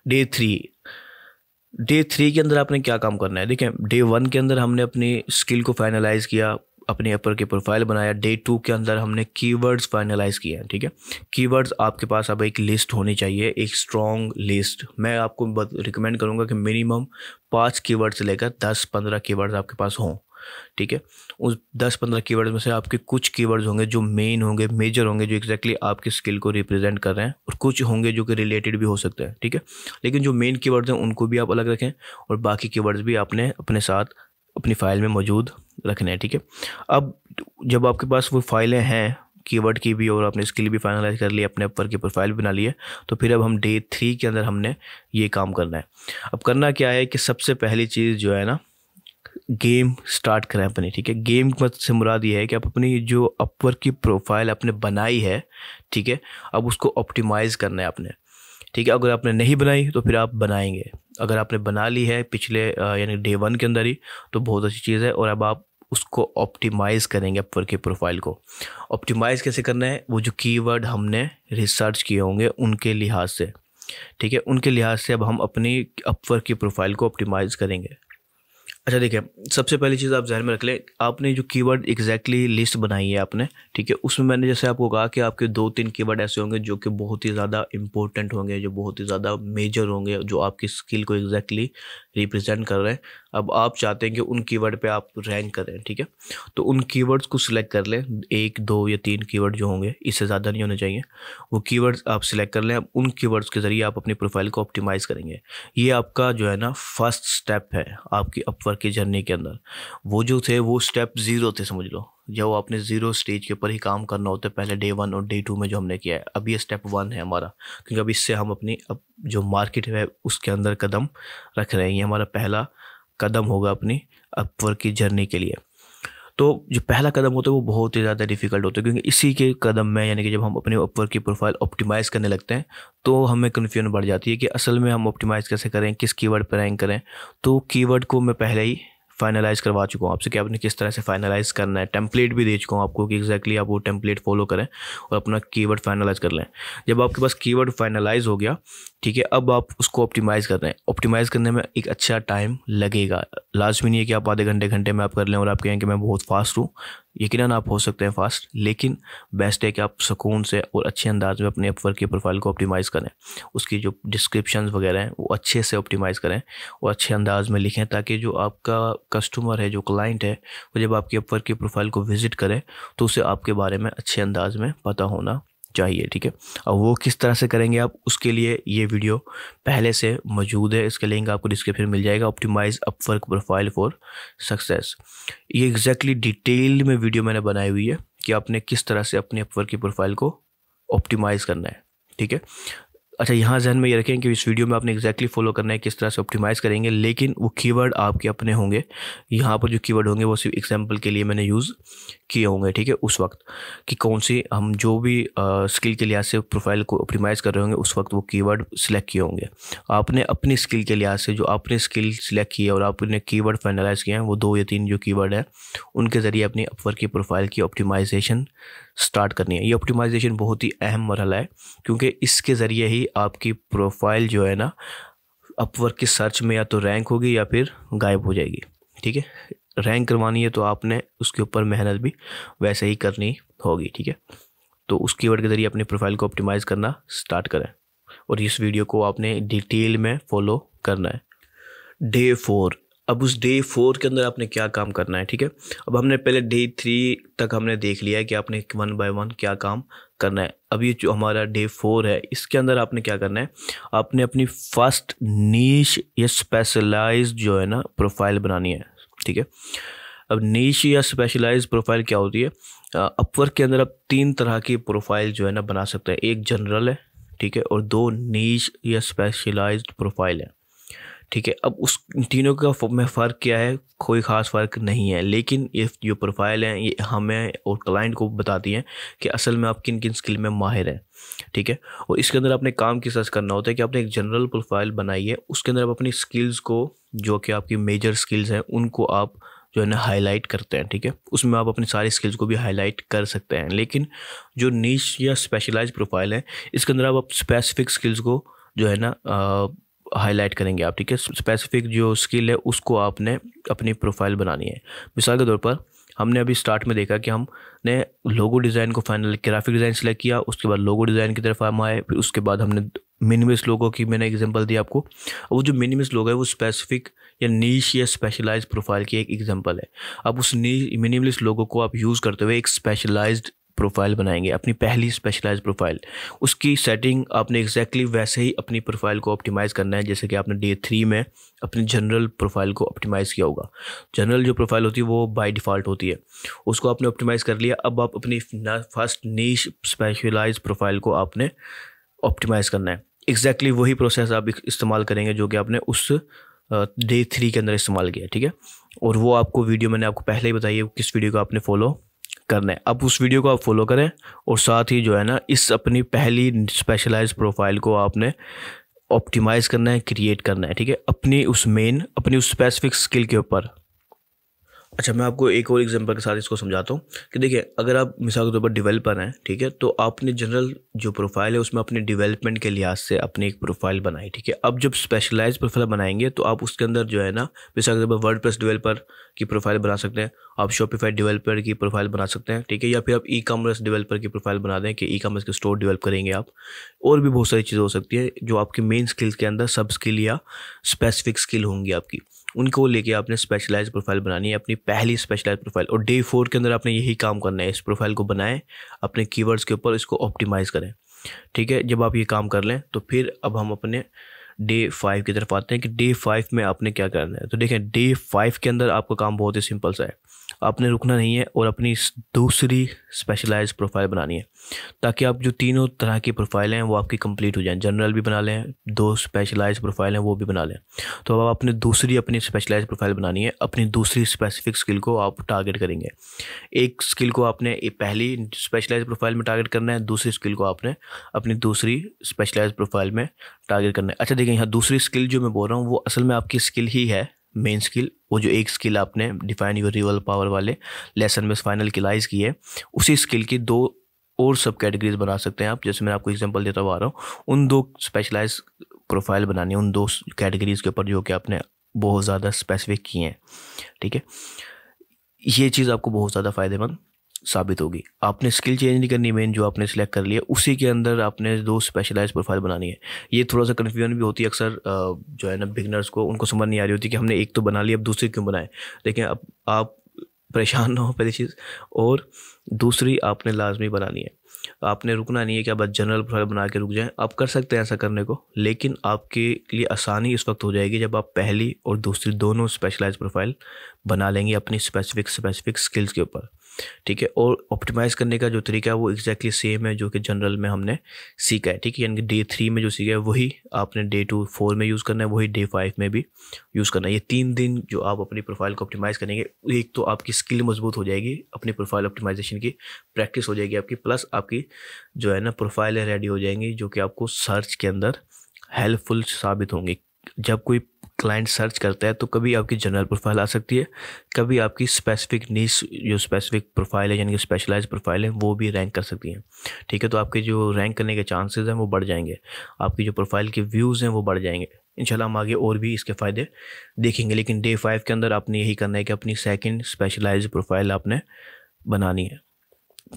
डे 3 के अंदर आपने क्या काम करना है। देखें, डे 1 के अंदर हमने अपनी स्किल को फाइनलाइज किया, अपने ऊपर की प्रोफाइल बनाया। डे 2 के अंदर हमने कीवर्ड्स फाइनलाइज किए हैं। ठीक है, कीवर्ड्स आपके पास अब एक लिस्ट होनी चाहिए, एक स्ट्रॉन्ग लिस्ट। मैं आपको रिकमेंड करूंगा कि मिनिमम 5 कीवर्ड से लेकर 10-15 कीवर्ड्स आपके पास हों। ठीक है, उस 10-15 कीवर्ड्स में से आपके कुछ कीवर्ड्स होंगे जो मेन होंगे, मेजर होंगे, जो एग्जैक्टली आपकी स्किल को रिप्रेजेंट कर रहे हैं, और कुछ होंगे जो कि रिलेटेड भी हो सकते हैं। ठीक है, लेकिन जो मेन कीवर्ड्स हैं उनको भी आप अलग रखें और बाकी कीवर्ड्स भी आपने अपने साथ अपनी फ़ाइल में मौजूद रखने हैं। ठीक है, अब जब आपके पास वो फाइलें हैं कीवर्ड की भी और आपने स्किल भी फाइनलाइज कर ली, अपने अपवर्क की प्रोफाइल बना ली है, तो फिर अब हम डे 3 के अंदर हमने ये काम करना है। अब करना क्या है कि सबसे पहली चीज़ जो है ना, गेम स्टार्ट करें अपनी। ठीक है, गेम से मुराद ये है कि आप अपनी जो अपवर्क की प्रोफाइल आपने बनाई है, ठीक है, अब उसको ऑप्टिमाइज़ करना है आपने। ठीक है। अगर आपने नहीं बनाई तो फिर आप बनाएंगे। अगर आपने बना ली है पिछले यानी डे 1 के अंदर ही, तो बहुत अच्छी चीज़ है। और अब आप उसको ऑप्टिमाइज़ करेंगे अपवर्क की प्रोफाइल को। ऑप्टिमाइज़ कैसे करना है, वो जो कीवर्ड हमने रिसर्च किए होंगे उनके लिहाज से, ठीक है, उनके लिहाज से अब हम अपनी अपवर्क की प्रोफाइल को ऑप्टिमाइज़ करेंगे। अच्छा देखिए, सबसे पहली चीज़ आप ध्यान में रख लें, आपने जो कीवर्ड एग्जैक्टली लिस्ट बनाई है आपने, ठीक है, उसमें मैंने जैसे आपको कहा कि आपके 2-3 कीवर्ड ऐसे होंगे जो कि बहुत ही ज़्यादा इंपॉर्टेंट होंगे, जो बहुत ही ज़्यादा मेजर होंगे, जो आपकी स्किल को एग्जैक्टली रिप्रेजेंट कर रहे हैं। अब आप चाहते हैं कि उन कीवर्ड पे आप रैंक करें, ठीक है, तो उन कीवर्ड्स को सिलेक्ट कर लें। 1, 2 या 3 कीवर्ड जो होंगे, इससे ज़्यादा नहीं होने चाहिए। वो कीवर्ड्स आप सिलेक्ट कर लें। अब उन कीवर्ड्स के ज़रिए आप अपनी प्रोफाइल को ऑप्टिमाइज़ करेंगे। ये आपका जो है ना फर्स्ट स्टेप है आपकी अपवर्क की जर्नी के अंदर। वो जो थे वो स्टेप 0 थे, समझ लो। जब आपने 0 स्टेज के ऊपर ही काम करना होता है, पहले डे 1 और डे 2 में जो हमने किया है। अब ये स्टेप 1 है हमारा, क्योंकि अब इससे हम अपनी अब जो मार्केट है उसके अंदर कदम रख रहे हैं। ये हमारा पहला कदम होगा अपनी अपवर्क की जर्नी के लिए। तो जो पहला कदम होता है वो बहुत ही ज़्यादा डिफिकल्ट होता है, क्योंकि इसी के कदम में यानी कि जब हम अपने अपवर्क की प्रोफाइल ऑप्टिमाइज़ करने लगते हैं तो हमें कन्फ्यूजन बढ़ जाती है कि असल में हम ऑप्टिमाइज़ कैसे करें, किस कीवर्ड पर रैंक करें। तो कीवर्ड को मैं पहले ही फाइनलाइज़ करवा चुका हूँ आपसे कि आपने किस तरह से फाइनलाइज़ करना है। टेम्पलेट भी दे चुका हूँ आपको कि एग्जैक्टली आप वो टेम्पलेट फॉलो करें और अपना कीवर्ड फाइनलाइज़ कर लें। जब आपके पास कीवर्ड फाइनलाइज़ हो गया, ठीक है, अब आप उसको ऑप्टिमाइज़ कर रहे हैं। ऑप्टिमाइज़ करने में एक अच्छा टाइम लगेगा, लाजमी नहीं है कि आप आधे घंटे में आप कर लें और आप कहें कि मैं बहुत फास्ट हूँ। यकीनन आप हो सकते हैं फास्ट, लेकिन बेस्ट है कि आप सुकून से और अच्छे अंदाज में अपने अपवर्क की प्रोफाइल को ऑप्टिमाइज़ करें। उसकी जो डिस्क्रिप्शंस वगैरह हैं वो अच्छे से ऑप्टिमाइज़ करें और अच्छे अंदाज में लिखें, ताकि जो आपका कस्टमर है, जो क्लाइंट है, वो जब आपकी अपवर्क की प्रोफाइल को विज़िट करे तो उसे आपके बारे में अच्छे अंदाज में पता होना चाहिए, ठीक है। अब वो किस तरह से करेंगे आप, उसके लिए ये वीडियो पहले से मौजूद है, इसका लिंक आपको डिस्क्रिप्शन में मिल जाएगा। Optimise Upwork profile for success. ये एग्जैक्टली डिटेल में वीडियो मैंने बनाई हुई है कि आपने किस तरह से अपनी अपवर्क की प्रोफाइल को ऑप्टिमाइज़ करना है, ठीक है। अच्छा, यहाँ ज़हन में ये रखें कि इस वीडियो में आपने एग्जैक्टली फॉलो करना है किस तरह से ऑप्टिमाइज़ करेंगे, लेकिन वो कीवर्ड आपके अपने होंगे। यहाँ पर जो कीवर्ड होंगे वो सिर्फ एग्जांपल के लिए मैंने यूज़ किए होंगे, ठीक है, उस वक्त कि कौन सी हम जो भी स्किल के लिहाज से प्रोफाइल को ऑप्टिमाइज़ कर रहे होंगे उस वक्त वो कीवर्ड सिलेक्ट किए होंगे। आपने अपनी स्किल के लिहाज से जो आपने स्किल सिलेक्ट किया और आपने कीवर्ड फाइनलाइज़ किए हैं, वो 2 या 3 जो कीवर्ड हैं उनके ज़रिए अपनी अपवर्क की प्रोफाइल की ऑप्टिमाइजेशन स्टार्ट करनी है। ये ऑप्टिमाइजेशन बहुत ही अहम मरहला है, क्योंकि इसके ज़रिए ही आपकी प्रोफाइल जो है ना अपवर्क की सर्च में या तो रैंक होगी या फिर गायब हो जाएगी, ठीक है। रैंक करवानी है तो आपने उसके ऊपर मेहनत भी वैसे ही करनी होगी, ठीक है। तो उस कीवर्ड के ज़रिए अपनी प्रोफाइल को ऑप्टिमाइज़ करना स्टार्ट करें और इस वीडियो को आपने डिटेल में फॉलो करना है। डे 4, अब उस डे 4 के अंदर आपने क्या काम करना है, ठीक है। अब हमने पहले डे 3 तक हमने देख लिया है कि आपने 1 बाय 1 क्या काम करना है। अब ये जो हमारा डे 4 है, इसके अंदर आपने क्या करना है, आपने अपनी फर्स्ट नीश या स्पेशलाइज्ड जो है ना प्रोफाइल बनानी है, ठीक है। अब नीश या स्पेशलाइज्ड प्रोफाइल क्या होती है, अपवर्क के अंदर आप 3 तरह की प्रोफाइल जो है ना बना सकते हैं। एक जनरल है, ठीक है, और 2 नीश या स्पेशलाइज्ड प्रोफाइल है, ठीक है। अब उस तीनों का में फ़र्क क्या है, कोई ख़ास फ़र्क नहीं है, लेकिन ये जो प्रोफाइल हैं ये हमें और क्लाइंट को बताती हैं कि असल में आप किन किन स्किल में माहिर हैं, ठीक है। और इसके अंदर आपने काम किस तरह से करना होता है कि आपने एक जनरल प्रोफाइल बनाई है, उसके अंदर आप अपनी स्किल्स को, जो कि आपकी मेजर स्किल्स हैं, उनको आप जो है ना हाईलाइट करते हैं, ठीक है। उसमें आप अपनी सारी स्किल्स को भी हाईलाइट कर सकते हैं। लेकिन जो नीश या स्पेशलाइज्ड प्रोफाइल है, इसके अंदर आप स्पेसिफिक स्किल्स को जो है ना हाईलाइट करेंगे आप, ठीक है। स्पेसिफिक जो स्किल है उसको आपने अपनी प्रोफाइल बनानी है। मिसाल के तौर पर हमने अभी स्टार्ट में देखा कि हमने लोगो डिज़ाइन को फाइनल, ग्राफिक डिज़ाइन सेलेक्ट किया, उसके बाद लोगो डिज़ाइन की तरफ हम आए, फिर उसके बाद हमने मिनिमलिस्ट लोगो की मैंने एग्जांपल दी आपको। वो जो मिनिमलिस्ट लोगो है वो स्पेसिफिक या नीश या स्पेशलाइज्ड प्रोफाइल की एक एग्जांपल है। अब उस मिनिमलिस्ट लोगो को आप यूज़ करते हुए एक स्पेशलाइज्ड प्रोफाइल बनाएंगे, अपनी पहली स्पेशलाइज्ड प्रोफाइल। उसकी सेटिंग आपने एग्जैक्टली वैसे ही अपनी प्रोफाइल को ऑप्टिमाइज़ करना है जैसे कि आपने डे 3 में अपनी जनरल प्रोफाइल को ऑप्टिमाइज़ किया होगा। जनरल जो प्रोफाइल होती है वो बाय डिफ़ॉल्ट होती है, उसको आपने ऑप्टिमाइज़ कर लिया। अब आप अपनी फर्स्ट नीश स्पेशलाइज्ड प्रोफाइल को आपने ऑप्टिमाइज़ करना है। एग्जैक्टली वही प्रोसेस आप इस्तेमाल करेंगे जो कि आपने उस डे 3 के अंदर इस्तेमाल किया, ठीक है। और वो आपको वीडियो मैंने आपको पहले ही बताई है, किस वीडियो को आपने फॉलो करना है। अब उस वीडियो को आप फॉलो करें और साथ ही जो है ना इस अपनी पहली स्पेशलाइज्ड प्रोफाइल को आपने ऑप्टिमाइज़ करना है, क्रिएट करना है, ठीक है, अपनी उस स्पेसिफिक स्किल के ऊपर। अच्छा, मैं आपको एक और एग्जांपल के साथ इसको समझाता हूँ कि देखिए, अगर आप मिसाल के तौर पर डेवलपर हैं, ठीक है, तो आपने जनरल जो प्रोफाइल है उसमें अपने डेवलपमेंट के लिहाज से अपनी एक प्रोफाइल बनाई, ठीक है। अब जब स्पेशलाइज प्रोफाइल बनाएंगे तो आप उसके अंदर जो है ना, मिसाल के तौर पर वर्डप्रेस डेवलपर की प्रोफाइल बना सकते हैं, आप शॉपिफाई डेवलपर की प्रोफाइल बना सकते हैं, ठीक है, या फिर आप ई कॉमर्स डेवलपर की प्रोफाइल बना दें कि ई कॉमर्स के स्टोर डेवलप करेंगे आप। और भी बहुत सारी चीज़ें हो सकती है जो आपकी मेन स्किल्स के अंदर सब स्किल या स्पेसिफिक स्किल होंगी आपकी, उनको लेके आपने स्पेशलाइज प्रोफाइल बनानी है, अपनी पहली स्पेशलाइज प्रोफाइल। और डे 4 के अंदर आपने यही काम करना है, इस प्रोफाइल को बनाएं, अपने कीवर्ड्स के ऊपर इसको ऑप्टिमाइज़ करें, ठीक है। जब आप ये काम कर लें तो फिर अब हम अपने डे 5 की तरफ आते हैं कि डे 5 में आपने क्या करना है। तो देखें, डे 5 के अंदर आपका काम बहुत ही सिंपल सा है, आपने रुकना नहीं है और अपनी दूसरी स्पेशलाइज प्रोफाइल बनानी है, ताकि आप जो तीनों तरह की प्रोफाइल हैं वो आपकी कंप्लीट हो जाएं। जनरल भी बना लें, 2 स्पेशलाइज प्रोफाइल हैं वो भी बना लें। तो अब आपने अपनी स्पेशलाइज प्रोफाइल बनानी है, अपनी दूसरी स्पेसिफिक स्किल को आप टारगेट करेंगे। एक स्किल को आपने पहली स्पेशलाइज प्रोफाइल में टारगेट करना है, दूसरी स्किल को आपने अपनी दूसरी स्पेशलाइज प्रोफाइल में टारगेट करना है। अच्छा देखिए, यहाँ दूसरी स्किल जो मैं बोल रहा हूँ वो असल में आपकी स्किल ही है, मेन स्किल। वो जो एक स्किल आपने डिफाइन योर रियल पावर वाले लेसन में फाइनल क्लाइज की है, उसी स्किल की 2 और सब कैटेगरीज बना सकते हैं आप। जैसे मैं आपको एग्जांपल देता हुआ आ रहा हूँ, उन 2 स्पेशलाइज प्रोफाइल बनानी है उन 2 कैटेगरीज के ऊपर जो कि आपने बहुत ज़्यादा स्पेसिफिक किए हैं, ठीक है। ये चीज़ आपको बहुत ज़्यादा फ़ायदेमंद साबित होगी। आपने स्किल चेंज नहीं करनी, मेन जो आपने सिलेक्ट कर लिया उसी के अंदर आपने 2 स्पेशलाइज प्रोफाइल बनानी है। ये थोड़ा सा कन्फ्यूजन भी होती है अक्सर, जो है ना बिगनर्स को, उनको समझ नहीं आ रही होती कि हमने एक तो बना ली, अब दूसरी क्यों बनाए। लेकिन अब आप परेशान ना हो, पहली चीज़, और दूसरी आपने लाजमी बनानी है। आपने रुकना नहीं है कि आप बस जनरल प्रोफाइल बना के रुक जाएं। आप कर सकते हैं ऐसा करने को, लेकिन आपके लिए आसानी इस वक्त हो जाएगी जब आप पहली और दूसरी दोनों स्पेशलाइज प्रोफाइल बना लेंगे अपनी स्पेसिफिक स्किल्स के ऊपर, ठीक है। और ऑप्टिमाइज़ करने का जो तरीका है वो एग्जैक्टली सेम है जो कि जनरल में हमने सीखा है, ठीक है। यानी कि डे 3 में जो सीखा है वही आपने डे 4 में यूज़ करना है, वही डे 5 में भी यूज़ करना है। ये 3 दिन जो आप अपनी प्रोफाइल को ऑप्टिमाइज़ करेंगे, एक तो आपकी स्किल मजबूत हो जाएगी, अपनी प्रोफाइल ऑप्टिमाइजेशन की प्रैक्टिस हो जाएगी आपकी, प्लस आपकी जो है ना प्रोफाइल रेडी हो जाएंगी जो कि आपको सर्च के अंदर हेल्पफुल साबित होंगी। जब कोई क्लाइंट सर्च करता है तो कभी आपकी जनरल प्रोफाइल आ सकती है, कभी आपकी स्पेसिफिक नीश जो स्पेसिफिक प्रोफाइल है यानी कि स्पेशलाइज प्रोफाइल है वो भी रैंक कर सकती हैं, ठीक है। तो आपके जो रैंक करने के चांसेस हैं वो बढ़ जाएंगे, आपकी जो प्रोफाइल के व्यूज़ हैं वो बढ़ जाएंगे। इंशाल्लाह हम आगे और भी इसके फ़ायदे देखेंगे, लेकिन डे 5 के अंदर आपने यही करना है कि अपनी सेकेंड स्पेशलाइज प्रोफाइल आपने बनानी है।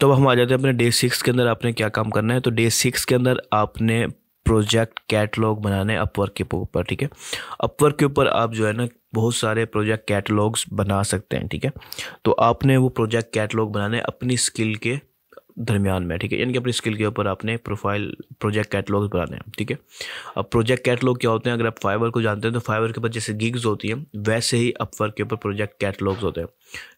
तो अब हम आ जाते हैं अपने डे 6 के अंदर आपने क्या काम करना है। तो डे 6 के अंदर आपने प्रोजेक्ट कैटलॉग बनाने अपवर्क के ऊपर, ठीक है। अपवर्क के ऊपर आप जो है ना बहुत सारे प्रोजेक्ट कैटलॉग्स बना सकते हैं, ठीक है। तो आपने वो प्रोजेक्ट कैटलॉग बनाने अपनी स्किल के दरमियान में, ठीक है, यानी कि अपनी स्किल के ऊपर आपने प्रोजेक्ट कैटलॉग बनाने हैं, ठीक है। अब प्रोजेक्ट कैटलॉग क्या होते हैं, अगर आप फाइवर को जानते हैं तो फाइवर के ऊपर जैसे गिग्स होती हैं वैसे ही अपवर्क के ऊपर प्रोजेक्ट कैटलॉग्स होते हैं,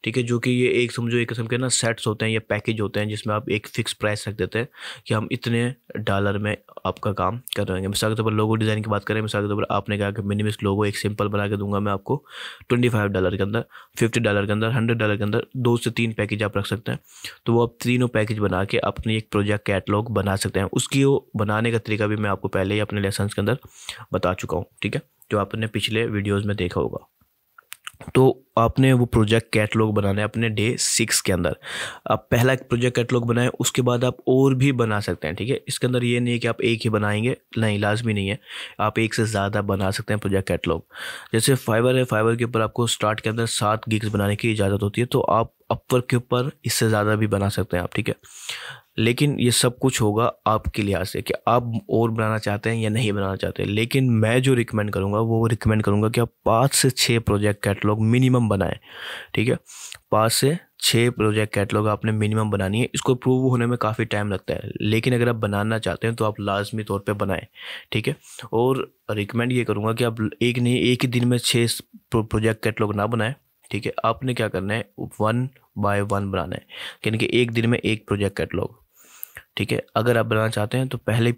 ठीक है, जो कि ये एक समझो एक किस्म के ना सेट्स होते हैं या पैकेज होते हैं जिसमें आप एक फिक्स प्राइस रख देते हैं कि हम इतने डॉलर में आपका काम कर रहे हैं। मिसाल के तौर पर लोगो डिज़ाइन की बात करें, मिसाल के तौर पर आपने कहा कि मिनिमलिस्ट लोगो एक सिंपल बना के दूंगा मैं आपको $25 के अंदर, $50 के अंदर, $100 के अंदर 2 से 3 पैकेज आप रख सकते हैं। तो वो आप तीनों पैकेज बना के अपनी एक प्रोजेक्ट कैटलॉग बना सकते हैं। उसकी वो बनाने का तरीका भी मैं आपको पहले ही अपने लेसन के अंदर बता चुका हूँ, ठीक है, जो आपने पिछले वीडियोज़ में देखा होगा। तो आपने वो प्रोजेक्ट कैटलॉग बनाना है अपने डे 6 के अंदर। आप पहला प्रोजेक्ट कैटलॉग बनाएं, उसके बाद आप और भी बना सकते हैं, ठीक है। इसके अंदर ये नहीं है कि आप एक ही बनाएंगे, नहीं, लाजमी नहीं है, आप एक से ज़्यादा बना सकते हैं प्रोजेक्ट कैटलॉग। जैसे फाइवर है, फाइवर के ऊपर आपको स्टार्ट के अंदर 7 गिग्स बनाने की इजाज़त होती है, तो आप अपवर्क के ऊपर इससे ज़्यादा भी बना सकते हैं आप, ठीक है। लेकिन ये सब कुछ होगा आपके लिहाज से कि आप और बनाना चाहते हैं या नहीं बनाना चाहते। लेकिन मैं जो रिकमेंड करूँगा वो रिकमेंड करूँगा कि आप 5 से 6 प्रोजेक्ट कैटलॉग मिनिमम बनाएं, ठीक है। 5 से 6 प्रोजेक्ट कैटलॉग आपने मिनिमम बनानी है। इसको प्रूव होने में काफ़ी टाइम लगता है, लेकिन अगर आप बनाना चाहते हैं तो आप लाजमी तौर पे बनाएं, ठीक है। और रिकमेंड ये करूँगा कि आप एक ही दिन में 6 प्रोजेक्ट कैटलॉग ना बनाएं, ठीक है। आपने क्या करना है, 1 बाय 1 बनाना है, यानी कि एक दिन में एक प्रोजेक्ट कैटलॉग, ठीक है। अगर आप बनाना चाहते हैं तो पहले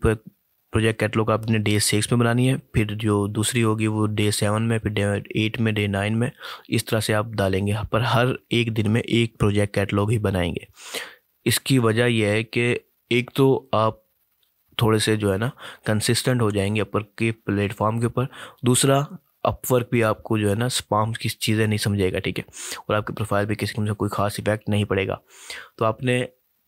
प्रोजेक्ट कैटलॉग आपने डे 6 में बनानी है, फिर जो दूसरी होगी वो डे 7 में, फिर डे 8 में, डे 9 में। इस तरह से आप डालेंगे, पर हर एक दिन में एक प्रोजेक्ट कैटलॉग ही बनाएंगे। इसकी वजह यह है कि एक तो आप थोड़े से जो है ना कंसिस्टेंट हो जाएंगे अपवर्क के प्लेटफॉर्म के ऊपर, दूसरा अपवर्क भी आपको जो है ना स्पैम की चीज़ें नहीं समझेगा, ठीक है, और आपके प्रोफाइल पे किसी किस्म से कोई खास इफेक्ट नहीं पड़ेगा। तो आपने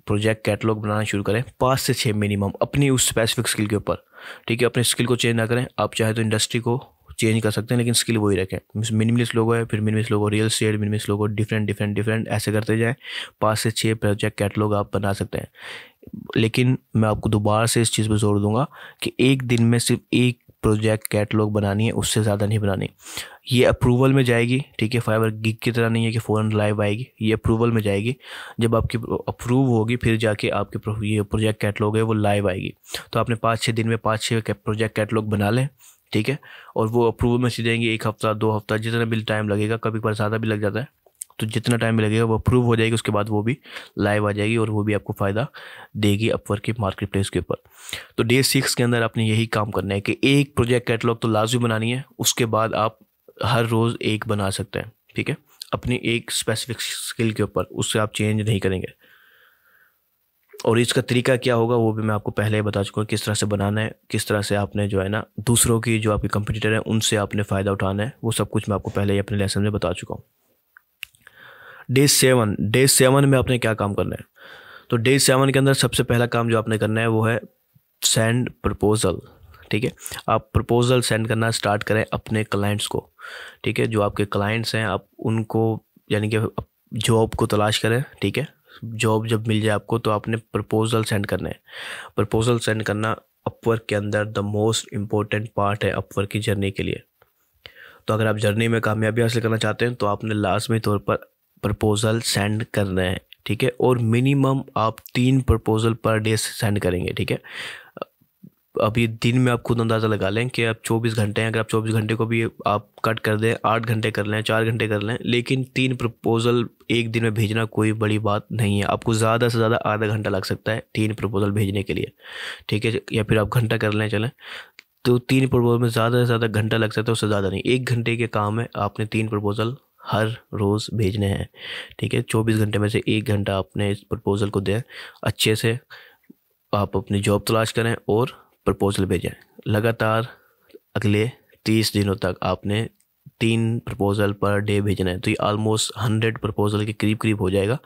प्रोजेक्ट कैटलॉग बनाना शुरू करें 5 से 6 मिनिमम अपनी उस स्पेसिफिक स्किल के ऊपर, ठीक है। अपने स्किल को चेंज ना करें, आप चाहे तो इंडस्ट्री को चेंज कर सकते हैं लेकिन स्किल वही रखें। मिनिमलिस्ट लोगो है, फिर मिनिमलिस्ट लोगो रियल एस्टेट, मिनिमलिस्ट लोगो डिफरेंट ऐसे करते जाएं। 5 से 6 प्रोजेक्ट कैटलॉग आप बना सकते हैं, लेकिन मैं आपको दोबारा से इस चीज़ पर जोर दूंगा कि एक दिन में सिर्फ एक प्रोजेक्ट कैटलॉग बनानी है, उससे ज़्यादा नहीं बनानी। ये अप्रूवल में जाएगी, ठीक है, फाइवर गिग की तरह नहीं है कि फ़ौरन लाइव आएगी, ये अप्रूवल में जाएगी। जब आपकी अप्रूव होगी फिर जाके आपके ये प्रोजेक्ट कैटलॉग है वो लाइव आएगी। तो आपने 5-6 दिन में 5-6 प्रोजेक्ट कैटलॉग बना लें, ठीक है, और वो अप्रूवल में चले जाएंगे 1 हफ्ता 2 हफ्ता जितना भी टाइम लगेगा, कभी कभार ज़्यादा भी लग जाता है, तो जितना टाइम भी लगेगा वो अप्रूव हो जाएगी, उसके बाद वो भी लाइव आ जाएगी और वो भी आपको फ़ायदा देगी अपवर्क के मार्केट प्लेस के ऊपर। तो डे 6 के अंदर आपने यही काम करना है कि एक प्रोजेक्ट कैटलॉग तो लाजमी बनानी है, उसके बाद आप हर रोज़ एक बना सकते हैं, ठीक है, अपनी एक स्पेसिफिक स्किल के ऊपर, उससे आप चेंज नहीं करेंगे। और इसका तरीका क्या होगा वो भी मैं आपको पहले ही बता चुका हूँ, किस तरह से बनाना है, किस तरह से आपने जो है ना दूसरों की जो आपके कंपटीटर हैं उनसे आपने फ़ायदा उठाना है, वो सब कुछ मैं आपको पहले ही अपने लेसन में बता चुका हूँ। डे 7 में आपने क्या काम करना है? तो डे 7 के अंदर सबसे पहला काम जो आपने करना है वो है सेंड प्रपोज़ल, ठीक है। आप प्रपोज़ल सेंड करना स्टार्ट करें अपने क्लाइंट्स को, ठीक है, जो आपके क्लाइंट्स हैं आप उनको, यानी कि जॉब को तलाश करें, ठीक है। जॉब जब मिल जाए आपको तो आपने प्रपोज़ल सेंड करना है। प्रपोज़ल सेंड करना अपवर्क के अंदर द मोस्ट इम्पोर्टेंट पार्ट है अपवर्क की जर्नी के लिए। तो अगर आप जर्नी में कामयाबी हासिल करना चाहते हैं तो आपने लाजमी तौर पर प्रपोज़ल सेंड करना है, ठीक है, और मिनिमम आप 3 प्रपोज़ल पर डे सेंड करेंगे, ठीक है। अभी दिन में आप खुद अंदाज़ा लगा लें कि आप 24 घंटे हैं, अगर आप 24 घंटे को भी आप कट कर दें, 8 घंटे कर लें, 4 घंटे कर लें, लेकिन 3 प्रपोज़ल एक दिन में भेजना कोई बड़ी बात नहीं है। आपको ज़्यादा से ज़्यादा आधा घंटा लग सकता है 3 प्रपोज़ल भेजने के लिए, ठीक है, या फिर आप घंटा कर लें चलें, तो 3 प्रपोज़ल में ज़्यादा से ज़्यादा घंटा लग सकता है, उससे ज़्यादा नहीं। 1 घंटे के काम है, आपने 3 प्रपोज़ल हर रोज़ भेजने हैं, ठीक है। 24 घंटे में से 1 घंटा आपने इस प्रपोज़ल को दें, अच्छे से आप अपनी जॉब तलाश करें और प्रपोज़ल भेजें। लगातार अगले 30 दिनों तक आपने 3 प्रपोज़ल पर डे भेजना है, तो ये ऑलमोस्ट 100 प्रपोज़ल के करीब हो जाएगा,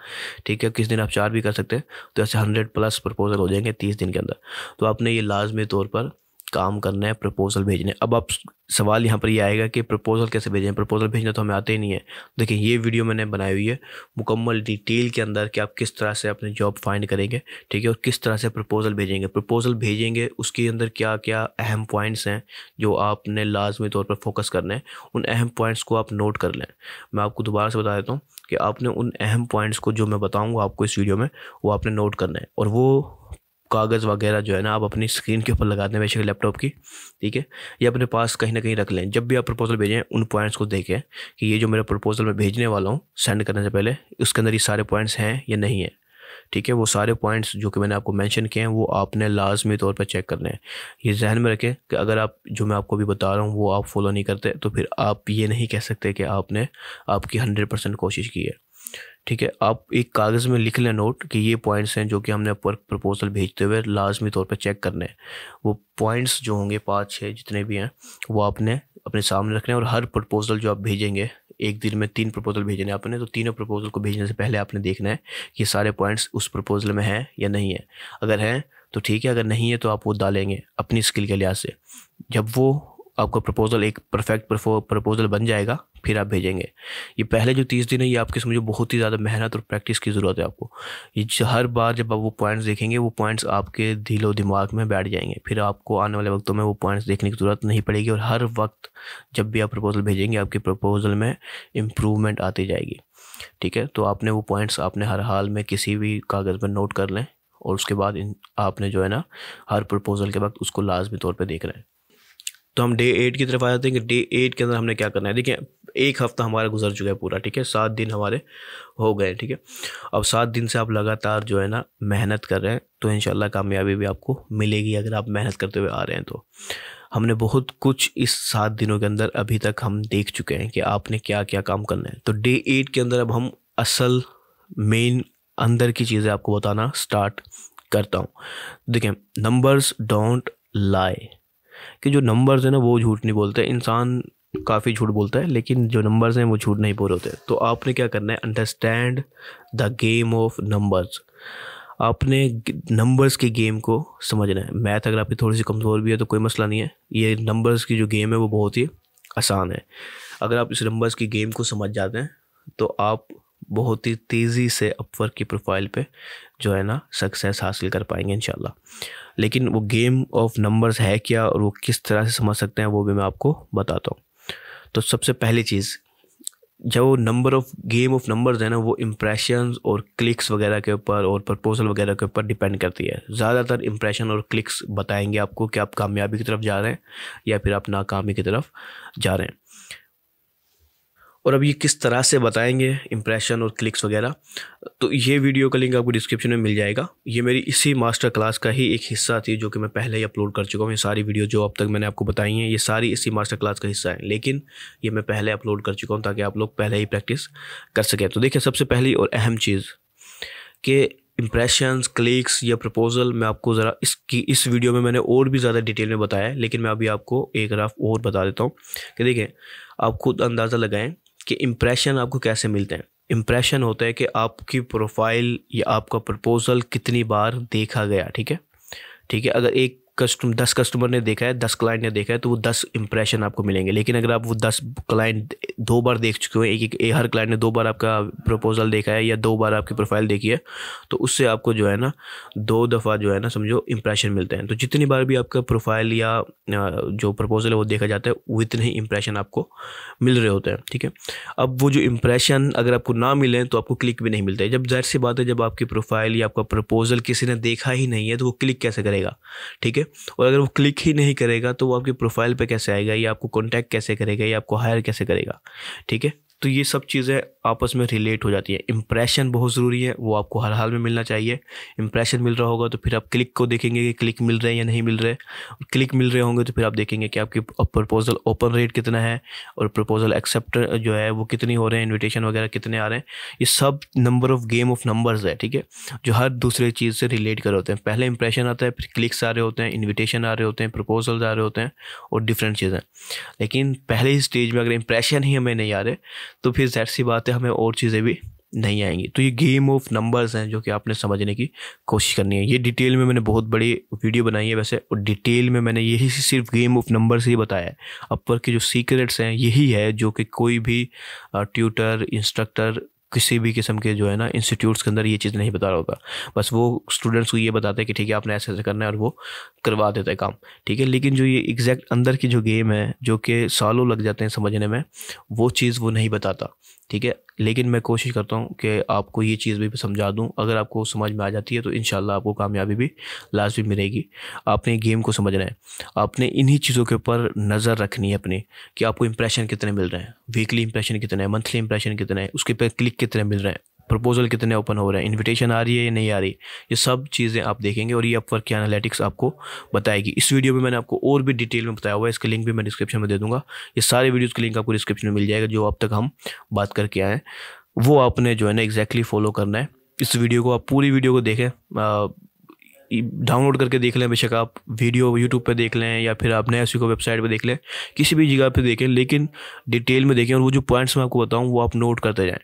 ठीक है। किस दिन आप 4 भी कर सकते हैं, तो ऐसे 100+ प्रपोज़ल हो जाएंगे 30 दिन के अंदर। तो आपने ये लाजमी तौर पर काम करना है, प्रपोज़ल भेजने। अब आप सवाल यहाँ पर ये आएगा कि प्रपोज़ल कैसे भेजें, प्रपोज़ल भेजना तो हमें आते ही नहीं है। देखिए ये वीडियो मैंने बनाई हुई है मुकम्मल डिटेल के अंदर कि आप किस तरह से अपने जॉब फाइंड करेंगे, ठीक है, और किस तरह से प्रपोज़ल भेजेंगे उसके अंदर क्या क्या अहम पॉइंट्स हैं जो आपने लाजमी तौर पर फोकस करना है। उन अहम पॉइंट्स को आप नोट कर लें। मैं आपको दोबारा से बता देता हूँ कि आपने उन अहम पॉइंट्स को जो मैं बताऊँगा आपको इस वीडियो में, वो आपने नोट करना है, और वो कागज़ वगैरह जो है ना आप अपनी स्क्रीन के ऊपर लगा दें, बेशक लैपटॉप की, ठीक है, या अपने पास कहीं ना कहीं रख लें। जब भी आप प्रपोज़ल भेजें उन पॉइंट्स को देखें कि ये जो मेरा प्रपोज़ल मैं भेजने वाला हूँ सेंड करने से पहले, उसके अंदर ये सारे पॉइंट्स हैं या नहीं है, ठीक है। वो सारे पॉइंट्स जो कि मैंने आपको मेंशन किए हैं वो आपने लाजमी तौर पर चेक करने हैं। ये जहन में रखें कि अगर आप जो मैं आपको भी बता रहा हूँ वो आप फॉलो नहीं करते तो फिर आप ये नहीं कह सकते कि आपने आपकी 100% कोशिश की है, ठीक है। आप एक कागज़ में लिख लें नोट कि ये पॉइंट्स हैं जो कि हमने प्रपोज़ल भेजते हुए लाजमी तौर पर चेक करने हैं। वो पॉइंट्स जो होंगे 5-6 जितने भी हैं वो आपने अपने सामने रखने हैं, और हर प्रपोज़ल जो आप भेजेंगे, एक दिन में 3 प्रपोज़ल भेजने हैं आपने, तो तीनों प्रपोज़ल को भेजने से पहले आपने देखना है कि सारे पॉइंट्स उस प्रपोज़ल में हैं या नहीं है। अगर हैं तो ठीक है, अगर नहीं है तो आप वो डालेंगे अपनी स्किल के लिहाज से। जब वो आपका प्रपोज़ल एक परफेक्ट प्रपोज़ल बन जाएगा फिर आप भेजेंगे। ये पहले जो 30 दिन है ये आपके समझो बहुत ही ज़्यादा मेहनत और प्रैक्टिस की ज़रूरत है आपको। ये हर बार जब आप वो पॉइंट्स देखेंगे वो पॉइंट्स आपके दिलो दिमाग में बैठ जाएंगे, फिर आपको आने वाले वक्तों में वो पॉइंट्स देखने की ज़रूरत नहीं पड़ेगी, और हर वक्त जब भी आप प्रपोज़ल भेजेंगे आपके प्रपोज़ल में इम्प्रूवमेंट आती जाएगी, ठीक है। तो आपने वो पॉइंट्स आपने हर हाल में किसी भी कागज़ पर नोट कर लें, और उसके बाद आपने जो है ना हर प्रपोज़ल के वक्त उसको लाजमी तौर पर देख रहे हैं। तो हम डे 8 की तरफ आ जाते हैं कि डे 8 के अंदर हमने क्या करना है। देखिए एक हफ्ता हमारा गुजर चुका है पूरा, ठीक है, 7 दिन हमारे हो गए, ठीक है। अब 7 दिन से आप लगातार जो है ना मेहनत कर रहे हैं, तो इंशाल्लाह कामयाबी भी आपको मिलेगी अगर आप मेहनत करते हुए आ रहे हैं। तो हमने बहुत कुछ इस 7 दिनों के अंदर अभी तक हम देख चुके हैं कि आपने क्या क्या काम करना है। तो डे 8 के अंदर अब हम असल मेन अंदर की चीज़ें आपको बताना स्टार्ट करता हूँ। देखिए, नंबर्स डोंट लाई, कि जो नंबर्स है ना वो झूठ नहीं बोलते। इंसान काफ़ी झूठ बोलता है, लेकिन जो नंबर्स हैं वो झूठ नहीं बोल होते। तो आपने क्या करना है, understand the game of numbers. आपने नंबर्स की गेम को समझना है। मैथ अगर आपकी थोड़ी सी कमज़ोर भी है तो कोई मसला नहीं है, ये नंबर्स की जो गेम है वो बहुत ही आसान है। अगर आप इस नंबर्स की गेम को समझ जाते हैं तो आप बहुत ही तेज़ी से अपवर्क की प्रोफाइल पे जो है ना सक्सेस हासिल कर पाएंगे इंशाल्लाह। लेकिन वो गेम ऑफ नंबर्स है क्या और वो किस तरह से समझ सकते हैं वो भी मैं आपको बताता हूँ। तो सबसे पहली चीज़, जो number of game of numbers है ना वो इम्प्रेशंस और क्लिक्स वगैरह के ऊपर और प्रपोजल वगैरह के ऊपर डिपेंड करती है। ज़्यादातर इम्प्रेशन और क्लिक्स बताएंगे आपको कि आप कामयाबी की तरफ जा रहे हैं या फिर आप नाकामी की तरफ जा रहे हैं। और अब ये किस तरह से बताएंगे इम्प्रेशन और क्लिक्स वगैरह, तो ये वीडियो का लिंक आपको डिस्क्रिप्शन में मिल जाएगा। ये मेरी इसी मास्टर क्लास का ही एक हिस्सा थी जो कि मैं पहले ही अपलोड कर चुका हूँ। ये सारी वीडियो जो अब तक मैंने आपको बताई हैं ये सारी इसी मास्टर क्लास का हिस्सा है, लेकिन ये मैं पहले अपलोड कर चुका हूँ ताकि आप लोग पहले ही प्रैक्टिस कर सकें। तो देखिए, सबसे पहली और अहम चीज़ कि इम्प्रेशंस, क्लिक्स या प्रपोजल मैं आपको ज़रा इस वीडियो में मैंने और भी ज़्यादा डिटेल में बताया है, लेकिन मैं अभी आपको एक रफ और बता देता हूँ कि देखिए, आप खुद अंदाज़ा लगाएं कि इम्प्रेशन आपको कैसे मिलते हैं। इम्प्रेशन होता है कि आपकी प्रोफाइल या आपका प्रपोजल कितनी बार देखा गया, ठीक है, ठीक है। अगर 10 कस्टमर ने देखा है, 10 क्लाइंट ने देखा है, तो वो 10 इंप्रेशन आपको मिलेंगे। लेकिन अगर आप वो 10 क्लाइंट 2 बार देख चुके हो, हर क्लाइंट ने 2 बार आपका प्रपोजल देखा है या 2 बार आपकी प्रोफाइल देखी है, तो उससे आपको जो है ना 2 दफ़ा जो है ना समझो इंप्रेशन मिलते हैं। तो जितनी बार भी आपका प्रोफाइल या जो प्रपोजल है वो देखा जाता है, वो इतने ही इंप्रेशन आपको मिल रहे होते हैं, ठीक है। अब वो जो इंप्रेशन अगर आपको ना मिले तो आपको क्लिक भी नहीं मिलता है। जब जाहिर सी बात है, जब आपकी प्रोफाइल या आपका प्रपोजल किसी ने देखा ही नहीं है तो वो क्लिक कैसे करेगा, ठीक है। और अगर वो क्लिक ही नहीं करेगा तो वो आपकी प्रोफाइल पे कैसे आएगा, या आपको कांटेक्ट कैसे करेगा, या आपको हायर कैसे करेगा, ठीक है। तो ये सब चीज़ें आपस में रिलेट हो जाती है। इंप्रेशन बहुत ज़रूरी है, वो आपको हर हाल में मिलना चाहिए। इंप्रेशन मिल रहा होगा तो फिर आप क्लिक को देखेंगे कि क्लिक मिल रहे हैं या नहीं मिल रहे। क्लिक मिल रहे होंगे तो फिर आप देखेंगे कि आपकी प्रपोजल ओपन रेट कितना है और प्रपोजल एक्सेप्ट जो है वो कितनी हो रहे हैं, इन्विटेशन वगैरह कितने आ रहे हैं। ये सब number of game of numbers है, ठीक है, जो हर दूसरे चीज़ से रिलेट कर होते हैं। पहले इंप्रेशन आता है, फिर क्लिक्स आ रहे होते हैं, इन्विटेशन आ रहे होते हैं, प्रपोजल्स आ रहे होते हैं और डिफरेंट चीज़ें। लेकिन पहले ही स्टेज में अगर इंप्रेशन ही हमें नहीं आ रहे तो फिर ज़ाहिर सी बात है हमें और चीज़ें भी नहीं आएंगी। तो ये गेम ऑफ नंबर्स हैं जो कि आपने समझने की कोशिश करनी है। ये डिटेल में मैंने बहुत बड़ी वीडियो बनाई है वैसे, और डिटेल में मैंने यही सिर्फ गेम ऑफ नंबर्स ही बताया है। अपवर्क के जो सीक्रेट्स हैं यही है जो कि कोई भी ट्यूटर, इंस्ट्रक्टर, किसी भी किस्म के जो है ना इंस्टीट्यूट्स के अंदर ये चीज़ नहीं बता रहा होता। बस वो स्टूडेंट्स को ये बताते हैं कि ठीक है आपने ऐसे ऐसे करना है और वो करवा देता है काम, ठीक है। लेकिन जो ये एग्जैक्ट अंदर की जो गेम है जो कि सालों लग जाते हैं समझने में, वो चीज़ वो नहीं बताता, ठीक है। लेकिन मैं कोशिश करता हूँ कि आपको ये चीज़ भी समझा दूँ। अगर आपको समझ में आ जाती है तो इंशाल्लाह आपको कामयाबी भी लाजमी मिलेगी। आपने गेम को समझना है, आपने इन्हीं चीज़ों के ऊपर नज़र रखनी है अपनी, कि आपको इंप्रेशन कितने मिल रहे हैं, वीकली इंप्रेशन कितने हैं, मंथली इंप्रेशन कितने हैं, उसके पर क्लिक कितने मिल रहे हैं, प्रपोजल कितने ओपन हो रहे हैं, इनविटेशन आ रही है या नहीं आ रही। ये सब चीज़ें आप देखेंगे और ये अपवर्क की एनालिटिक्स आपको बताएगी। इस वीडियो में मैंने आपको और भी डिटेल में बताया हुआ है, इसका लिंक भी मैं डिस्क्रिप्शन में दे दूंगा। ये सारे वीडियोज़ का लिंक आपको डिस्क्रिप्शन में मिल जाएगा। जो अब तक हम बात करके आए हैं वो आपने जो है ना एग्जैक्टली फॉलो करना है। इस वीडियो को आप पूरी वीडियो को देखें, डाउनलोड करके देख लें, बेशक आप वीडियो यूट्यूब पे देख लें या फिर आप नया को वेबसाइट पे देख लें, किसी भी जगह पे देखें, लेकिन डिटेल में देखें। और वो जो पॉइंट्स मैं आपको बताऊँ वो आप नोट करते जाएं।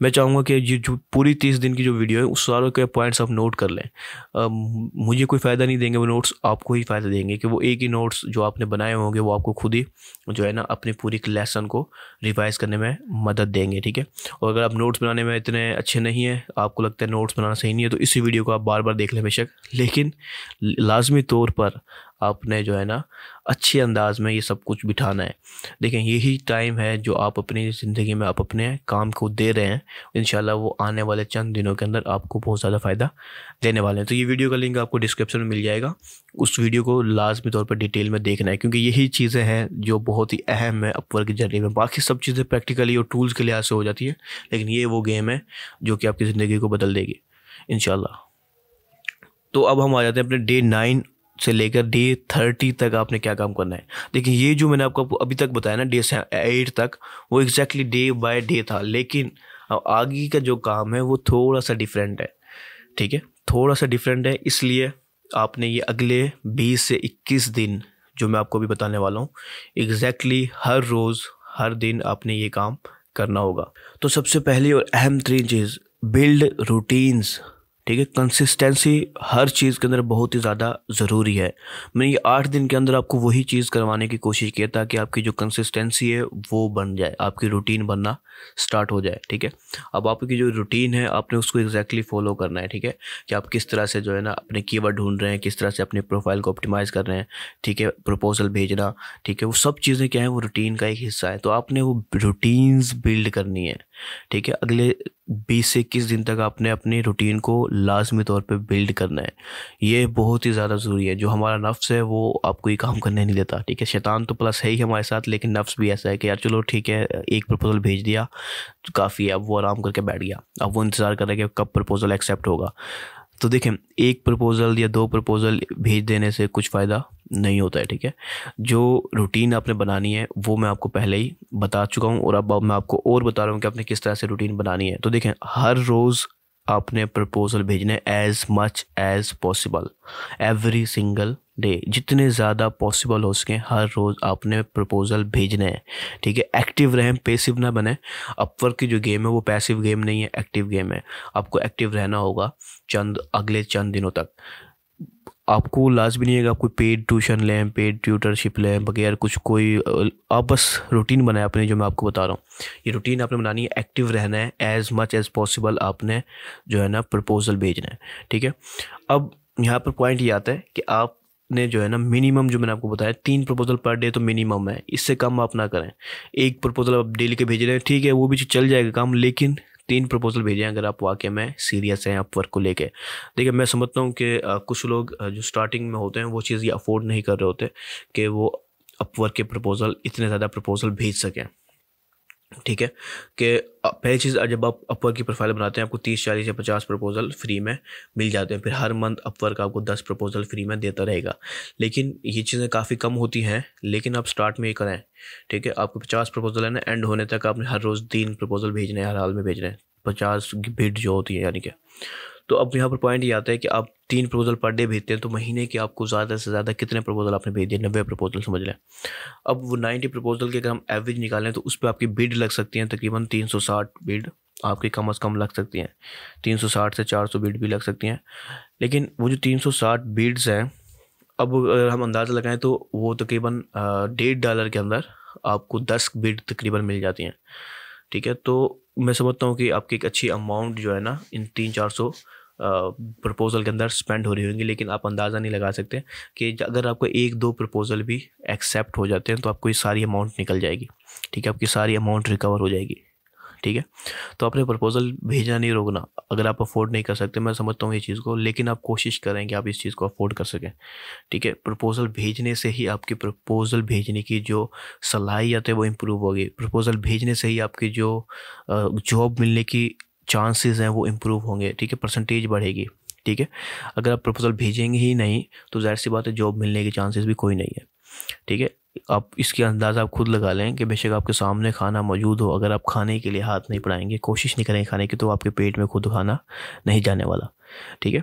मैं चाहूँगा कि ये जो पूरी 30 दिन की जो वीडियो है उस सारों के पॉइंट्स आप नोट कर लें। मुझे कोई फ़ायदा नहीं देंगे वो नोट्स, आपको ही फ़ायदा देंगे कि वो एक ही नोट्स जो आपने बनाए होंगे वो आपको खुद ही जो है ना अपनी पूरी लेसन को रिवाइज़ करने में मदद देंगे, ठीक है। और अगर आप नोट्स बनाने में इतने अच्छे नहीं हैं, आपको लगता है नोट्स बनाना सही नहीं है, तो इसी वीडियो को आप बार बार देख लें बेशक, लेकिन लाजमी तौर पर आपने जो है ना अच्छे अंदाज में ये सब कुछ बिठाना है। देखें, यही टाइम है जो आप अपनी ज़िंदगी में आप अपने काम को दे रहे हैं, इंशाल्लाह वो आने वाले चंद दिनों के अंदर आपको बहुत ज़्यादा फ़ायदा देने वाले हैं। तो ये वीडियो का लिंक आपको डिस्क्रिप्शन में मिल जाएगा, उस वीडियो को लाजमी तौर पर डिटेल में देखना है, क्योंकि यही चीज़ें हैं जो बहुत ही अहम है अपवर्क की जर्नी में। बाकी सब चीज़ें प्रैक्टिकली और टूल्स के लिहाज से हो जाती है, लेकिन ये वो गेम है जो कि आपकी ज़िंदगी को बदल देगी इंशाल्लाह। तो अब हम आ जाते हैं अपने डे 9 से लेकर डे 30 तक आपने क्या काम करना है। देखिए, ये जो मैंने आपको अभी तक बताया ना डे 8 तक, वो एग्जैक्टली डे बाय डे था, लेकिन अब आगे का जो काम है वो थोड़ा सा डिफरेंट है। ठीक है, थोड़ा सा डिफरेंट है, इसलिए आपने ये अगले 20 से 21 दिन जो मैं आपको अभी बताने वाला हूँ, एग्जैक्टली हर रोज़ हर दिन आपने ये काम करना होगा। तो सबसे पहली और अहम 3 चीज़, बिल्ड रूटीन्स। ठीक है, कंसिस्टेंसी हर चीज़ के अंदर बहुत ही ज़्यादा ज़रूरी है। मैंने ये 8 दिन के अंदर आपको वही चीज़ करवाने की कोशिश की है ताकि आपकी जो कंसिस्टेंसी है वो बन जाए, आपकी रूटीन बनना स्टार्ट हो जाए। ठीक है, अब आपकी जो रूटीन है आपने उसको एग्जैक्टली फॉलो करना है। ठीक है, कि आप किस तरह से जो है ना अपने कीवर्ड ढूंढ रहे हैं, किस तरह से अपने प्रोफाइल को ऑप्टिमाइज़ कर रहे हैं। ठीक है, प्रपोजल भेजना, ठीक है, वो सब चीज़ें क्या है, वो रूटीन का एक हिस्सा है। तो आपने वो रूटीन्स बिल्ड करनी है। ठीक है, अगले 20 से 21 दिन तक आपने अपनी रूटीन को लाजमी तौर पे बिल्ड करना है। ये बहुत ही ज़्यादा ज़रूरी है। जो हमारा नफ्स है वो आपको ये काम करने नहीं देता। ठीक है, शैतान तो प्लस है ही हमारे साथ, लेकिन नफ्स भी ऐसा है कि यार चलो ठीक है, एक प्रपोजल भेज दिया तो काफ़ी है, अब वो आराम करके बैठ गया, अब वो इंतज़ार कर रहा है कि कब प्रपोजल एक्सेप्ट होगा। तो देखें, एक प्रपोज़ल या 2 प्रपोज़ल भेज देने से कुछ फ़ायदा नहीं होता है। ठीक है, जो रूटीन आपने बनानी है वो मैं आपको पहले ही बता चुका हूँ, और अब मैं आपको और बता रहा हूँ कि आपने किस तरह से रूटीन बनानी है। तो देखें, हर रोज़ आपने प्रपोज़ल भेजने as much as possible, every single day, जितने ज़्यादा पॉसिबल हो सकें हर रोज़ आपने प्रपोज़ल भेजने हैं। ठीक है, एक्टिव रहें, पैसिव ना बने। अपवर्क की जो गेम है वो पैसिव गेम नहीं है, एक्टिव गेम है। आपको एक्टिव रहना होगा अगले चंद दिनों तक। आपको लाजमी नहीं है कि आप कोई पेड ट्यूशन लें, पेड ट्यूटरशिप लें, बगैर कुछ कोई, आप बस रूटीन बनाएं अपनी, जो मैं आपको बता रहा हूँ। ये रूटीन आपने बनानी है, एक्टिव रहना है, एज़ मच एज़ पॉसिबल आपने जो है ना प्रपोज़ल भेजना है। ठीक है, अब यहाँ पर पॉइंट ये आता है कि आपने जो है ना मिनिमम, जो मैंने आपको बताया 3 प्रपोजल पर डे तो मिनिमम है, इससे कम आप ना करें। एक प्रपोजल आप डेली के भेज रहे हैं, ठीक है, वो भी चल जाएगा काम, लेकिन 3 प्रपोजल भेजें अगर आप वाकई में सीरियस हैं अपवर्क को लेके। देखिए, मैं समझता हूँ कि कुछ लोग जो स्टार्टिंग में होते हैं वो चीज़ ये अफोर्ड नहीं कर रहे होते कि वो अपवर्क के प्रपोजल, इतने ज़्यादा प्रपोजल भेज सकें। ठीक है, कि पहली चीज़, जब आप अपवर्क की प्रोफाइल बनाते हैं आपको 30, 40 या 50 प्रपोजल फ्री में मिल जाते हैं। फिर हर मंथ अपवर्क आपको 10 प्रपोजल फ्री में देता रहेगा, लेकिन ये चीज़ें काफ़ी कम होती हैं, लेकिन आप स्टार्ट में ही करें। ठीक है, आपको 50 प्रपोजल है ना, एंड होने तक आपने हर रोज़ 3 प्रपोजल भेजने हैं, हर हाल में भेजने हैं, 50 बिड जो होती है यानी कि। तो अब यहाँ पर पॉइंट ये आता है कि आप 3 प्रपोजल पर डे भेजते हैं, तो महीने के आपको ज़्यादा से ज़्यादा कितने प्रपोजल आपने भेज दिए, 90 प्रपोजल समझ लें। अब वो 90 प्रपोजल के अगर हम एवरेज निकालें तो उस पर आपकी बिड लग सकती हैं तकरीबन 360 बिड आपकी कम से कम लग सकती हैं, 360 से 400 बिड भी लग सकती हैं। लेकिन वो जो 360 बिड्स हैं, अब अगर हम अंदाज़ा लगाएं तो वो तकरीबन $1.5 के अंदर आपको 10 बिड तकरीबन मिल जाती हैं। ठीक है, तो मैं समझता हूँ कि आपकी एक अच्छी अमाउंट जो है ना इन 300-400 प्रपोज़ल के अंदर स्पेंड हो रही होंगी, लेकिन आप अंदाज़ा नहीं लगा सकते कि अगर आपको 1-2 प्रपोज़ल भी एक्सेप्ट हो जाते हैं तो आपको ये सारी अमाउंट निकल जाएगी। ठीक है, आपकी सारी अमाउंट रिकवर हो जाएगी। ठीक है, तो अपने प्रपोज़ल भेजना नहीं रोकना। अगर आप अफोर्ड नहीं कर सकते, मैं समझता हूँ ये चीज़ को, लेकिन आप कोशिश करें कि आप इस चीज़ को अफोर्ड कर सकें। ठीक है, प्रपोज़ल भेजने से ही आपकी प्रपोज़ल भेजने की जो सलाहियत है वो इम्प्रूव होगी। प्रपोज़ल भेजने से ही आपकी जो जॉब मिलने की चांसेस हैं वो इम्प्रूव होंगे। ठीक है, परसेंटेज बढ़ेगी। ठीक है, अगर आप प्रपोज़ल भेजेंगे ही नहीं तो ज़ाहिर सी बात है जॉब मिलने के चांसेस भी कोई नहीं है। ठीक है, आप इसकी अंदाज़ा आप खुद लगा लें कि बेशक आपके सामने खाना मौजूद हो, अगर आप खाने के लिए हाथ नहीं बढ़ाएंगे, कोशिश नहीं करेंगे खाने की, तो आपके पेट में खुद खाना नहीं जाने वाला। ठीक है,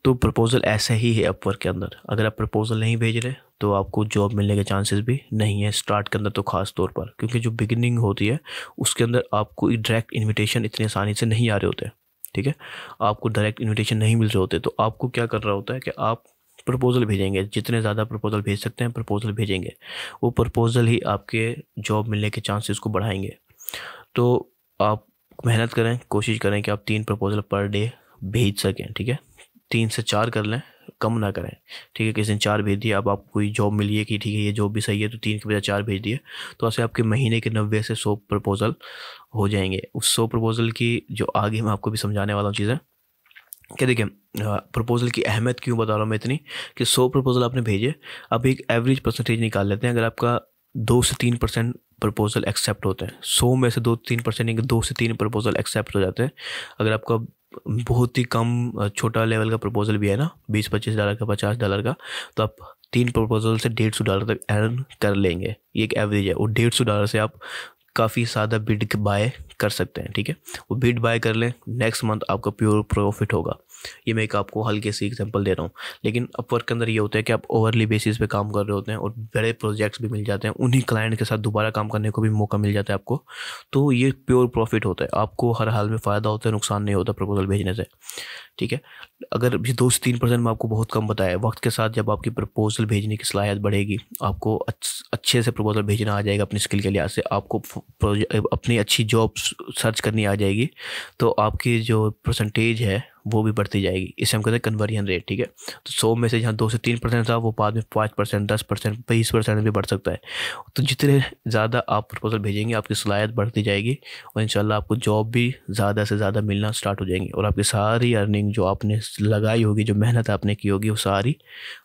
तो प्रपोज़ल ऐसा ही है अपवर्क के अंदर। अगर आप प्रपोज़ल नहीं भेज रहे तो आपको जॉब मिलने के चांसेस भी नहीं है, स्टार्ट के अंदर तो ख़ास तौर पर, क्योंकि जो बिगिनिंग होती है उसके अंदर आपको डायरेक्ट इन्विटेशन इतनी आसानी से नहीं आ रहे होते। ठीक है, आपको डायरेक्ट इन्विटेशन नहीं मिल रहे होते, तो आपको क्या करना होता है कि आप प्रपोज़ल भेजेंगे, जितने ज़्यादा प्रपोज़ल भेज सकते हैं प्रपोज़ल भेजेंगे, वो प्रपोज़ल ही आपके जॉब मिलने के चांसेस को बढ़ाएंगे। तो आप मेहनत करें, कोशिश करें कि आप 3 प्रपोज़ल पर डे भेज सकें। ठीक है, 3 से 4 कर लें, कम ना करें, ठीक है। किसी ने 4 भेज दिया, अब आपको कोई जॉब मिली है कि ठीक है ये जॉब भी सही है तो 3 के बजाय 4 भेज दिए, तो ऐसे आपके महीने के 90 से 100 प्रपोजल हो जाएंगे। उस 100 प्रपोजल की जो आगे मैं आपको भी समझाने वाला हूँ चीज़ें, क्या देखिए प्रपोजल की अहमियत क्यों बता रहा हूँ मैं इतनी, कि 100 प्रपोजल आपने भेजे, अब एक एवरेज परसेंटेज निकाल लेते हैं। अगर आपका 2 से 3% प्रपोजल एक्सेप्ट होते हैं, 100 में से 2-3% यानी 2 से 3 प्रपोजल एक्सेप्ट हो जाते हैं। अगर आपका बहुत ही कम छोटा लेवल का प्रपोजल भी है ना, $20-25 का, $50 का, तो आप 3 प्रपोजल से $150 तक अर्न कर लेंगे। ये एक एवरेज है, और $150 से आप काफ़ी ज़्यादा बिड बाय कर सकते हैं, ठीक है। वो बिड बाय कर लें, नेक्स्ट मंथ आपका प्योर प्रॉफिट होगा। ये मैं एक आपको हल्के से एग्जांपल दे रहा हूँ, लेकिन अपवर्क के अंदर ये होता है कि आप ओवरली बेसिस पे काम कर रहे होते हैं और बड़े प्रोजेक्ट्स भी मिल जाते हैं, उन्हीं क्लाइंट के साथ दोबारा काम करने को भी मौका मिल जाता है आपको, तो ये प्योर प्रॉफिट होता है। आपको हर हाल में फ़ायदा होता है, नुकसान नहीं होता प्रपोजल भेजने से, ठीक है। अगर ये 2 से 3% में आपको बहुत कम बताया, वक्त के साथ जब आपकी प्रपोजल भेजने की सलाहियत बढ़ेगी, आपको अच्छे से प्रपोजल भेजना आ जाएगा अपनी स्किल के लिहाज से, आपको अपनी अच्छी जॉब सर्च करनी आ जाएगी, तो आपकी जो परसेंटेज है वो भी बढ़ती जाएगी। इसे हम कहते हैं कन्वर्जन रेट, ठीक है। तो 100 में से जहाँ 2 से 3% था, वो बाद में 5%, 10%, 20% भी बढ़ सकता है। तो जितने ज़्यादा आप प्रपोजल भेजेंगे, आपकी सलाहियत बढ़ती जाएगी, और इंशाल्लाह आपको जॉब भी ज़्यादा से ज़्यादा मिलना स्टार्ट हो जाएंगी, और आपकी सारी अर्निंग जो आपने लगाई होगी, जो मेहनत आपने की होगी, वो सारी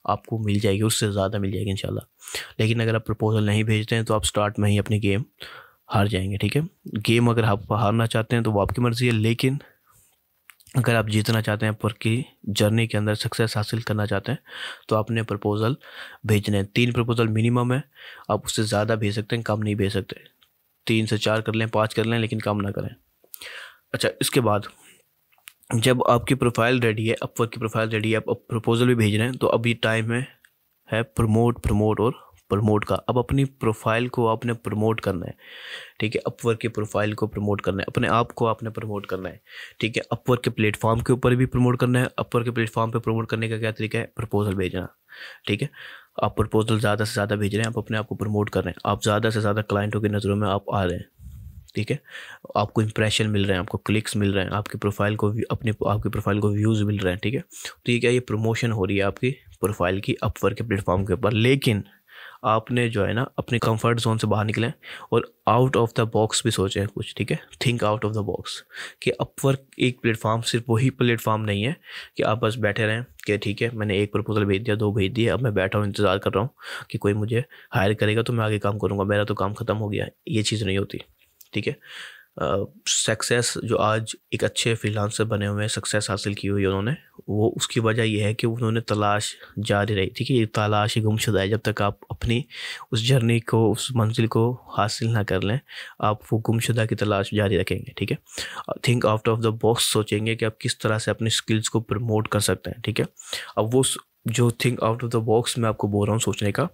आपको मिल जाएगी, उससे ज़्यादा मिल जाएगी इंशाल्लाह। लेकिन अगर आप प्रपोजल नहीं भेजते हैं तो आप स्टार्ट में ही अपनी गेम हार जाएंगे, ठीक है। गेम अगर आप हारना चाहते हैं तो वो आपकी मर्ज़ी है, लेकिन अगर आप जीतना चाहते हैं, अपवर्क की जर्नी के अंदर सक्सेस हासिल करना चाहते हैं, तो आपने प्रपोजल भेजने हैं। 3 प्रपोजल मिनिमम है, आप उससे ज़्यादा भेज सकते हैं, कम नहीं भेज सकते। 3 से 4 कर लें, 5 कर लें, लेकिन कम ना करें। अच्छा, इसके बाद जब आपकी प्रोफाइल रेडी है, अपवर्क की प्रोफाइल रेडी है, आप प्रपोजल भी भेज रहे हैं, तो अभी टाइम है प्रमोट और प्रमोट का। अब अपनी प्रोफाइल को आपने प्रमोट करना है, ठीक है। अपवर्क की प्रोफाइल को प्रमोट करना है, अपने आप को आपने प्रमोट करना है, ठीक है। अपवर्क के प्लेटफॉर्म के ऊपर भी प्रमोट करना है। अपवर्क के प्लेटफॉर्म पे प्रमोट करने का क्या तरीका है, प्रपोजल भेजना, ठीक है। आप प्रपोजल ज़्यादा से ज़्यादा भेज रहे हैं, आप अपने आप को प्रमोट कर रहे हैं, आप ज़्यादा से ज़्यादा क्लाइंटों की नज़रों में आप आ रहे हैं, ठीक है। आपको इंप्रेशन मिल रहे हैं, आपको क्लिक्स मिल रहे हैं, आपकी प्रोफाइल को आपकी प्रोफाइल को व्यूज़ मिल रहे हैं, ठीक है। तो ये क्या, ये प्रमोशन हो रही है आपकी प्रोफाइल की अपवर्क के प्लेटफॉर्म के ऊपर। लेकिन आपने जो है ना अपने कंफर्ट जोन से बाहर निकलें और आउट ऑफ द बॉक्स भी सोचें कुछ, ठीक है। Think out of the box, कि अपवर्क एक प्लेटफॉर्म सिर्फ वही प्लेटफॉर्म नहीं है कि आप बस बैठे रहें कि ठीक है मैंने 1 प्रपोजल भेज दिया, 2 भेज दिए, अब मैं बैठा हूँ इंतज़ार कर रहा हूँ कि कोई मुझे हायर करेगा तो मैं आगे काम करूँगा, मेरा तो काम ख़त्म हो गया है। ये चीज़ नहीं होती, ठीक है। सक्सेस जो आज एक अच्छे फ्रीलांसर बने हुए हैं, सक्सेस हासिल की हुई है उन्होंने, वो उसकी वजह यह है कि उन्होंने तलाश जारी रही, ठीक है। ये तलाश ही गुमशुदा है, जब तक आप अपनी उस जर्नी को, उस मंजिल को हासिल ना कर लें, आप वो गुमशुदा की तलाश जारी रखेंगे, ठीक है। Think out of the box सोचेंगे कि आप किस तरह से अपनी स्किल्स को प्रमोट कर सकते हैं, ठीक है। अब वो जो think out of the box मैं आपको बोल रहा हूँ सोचने का,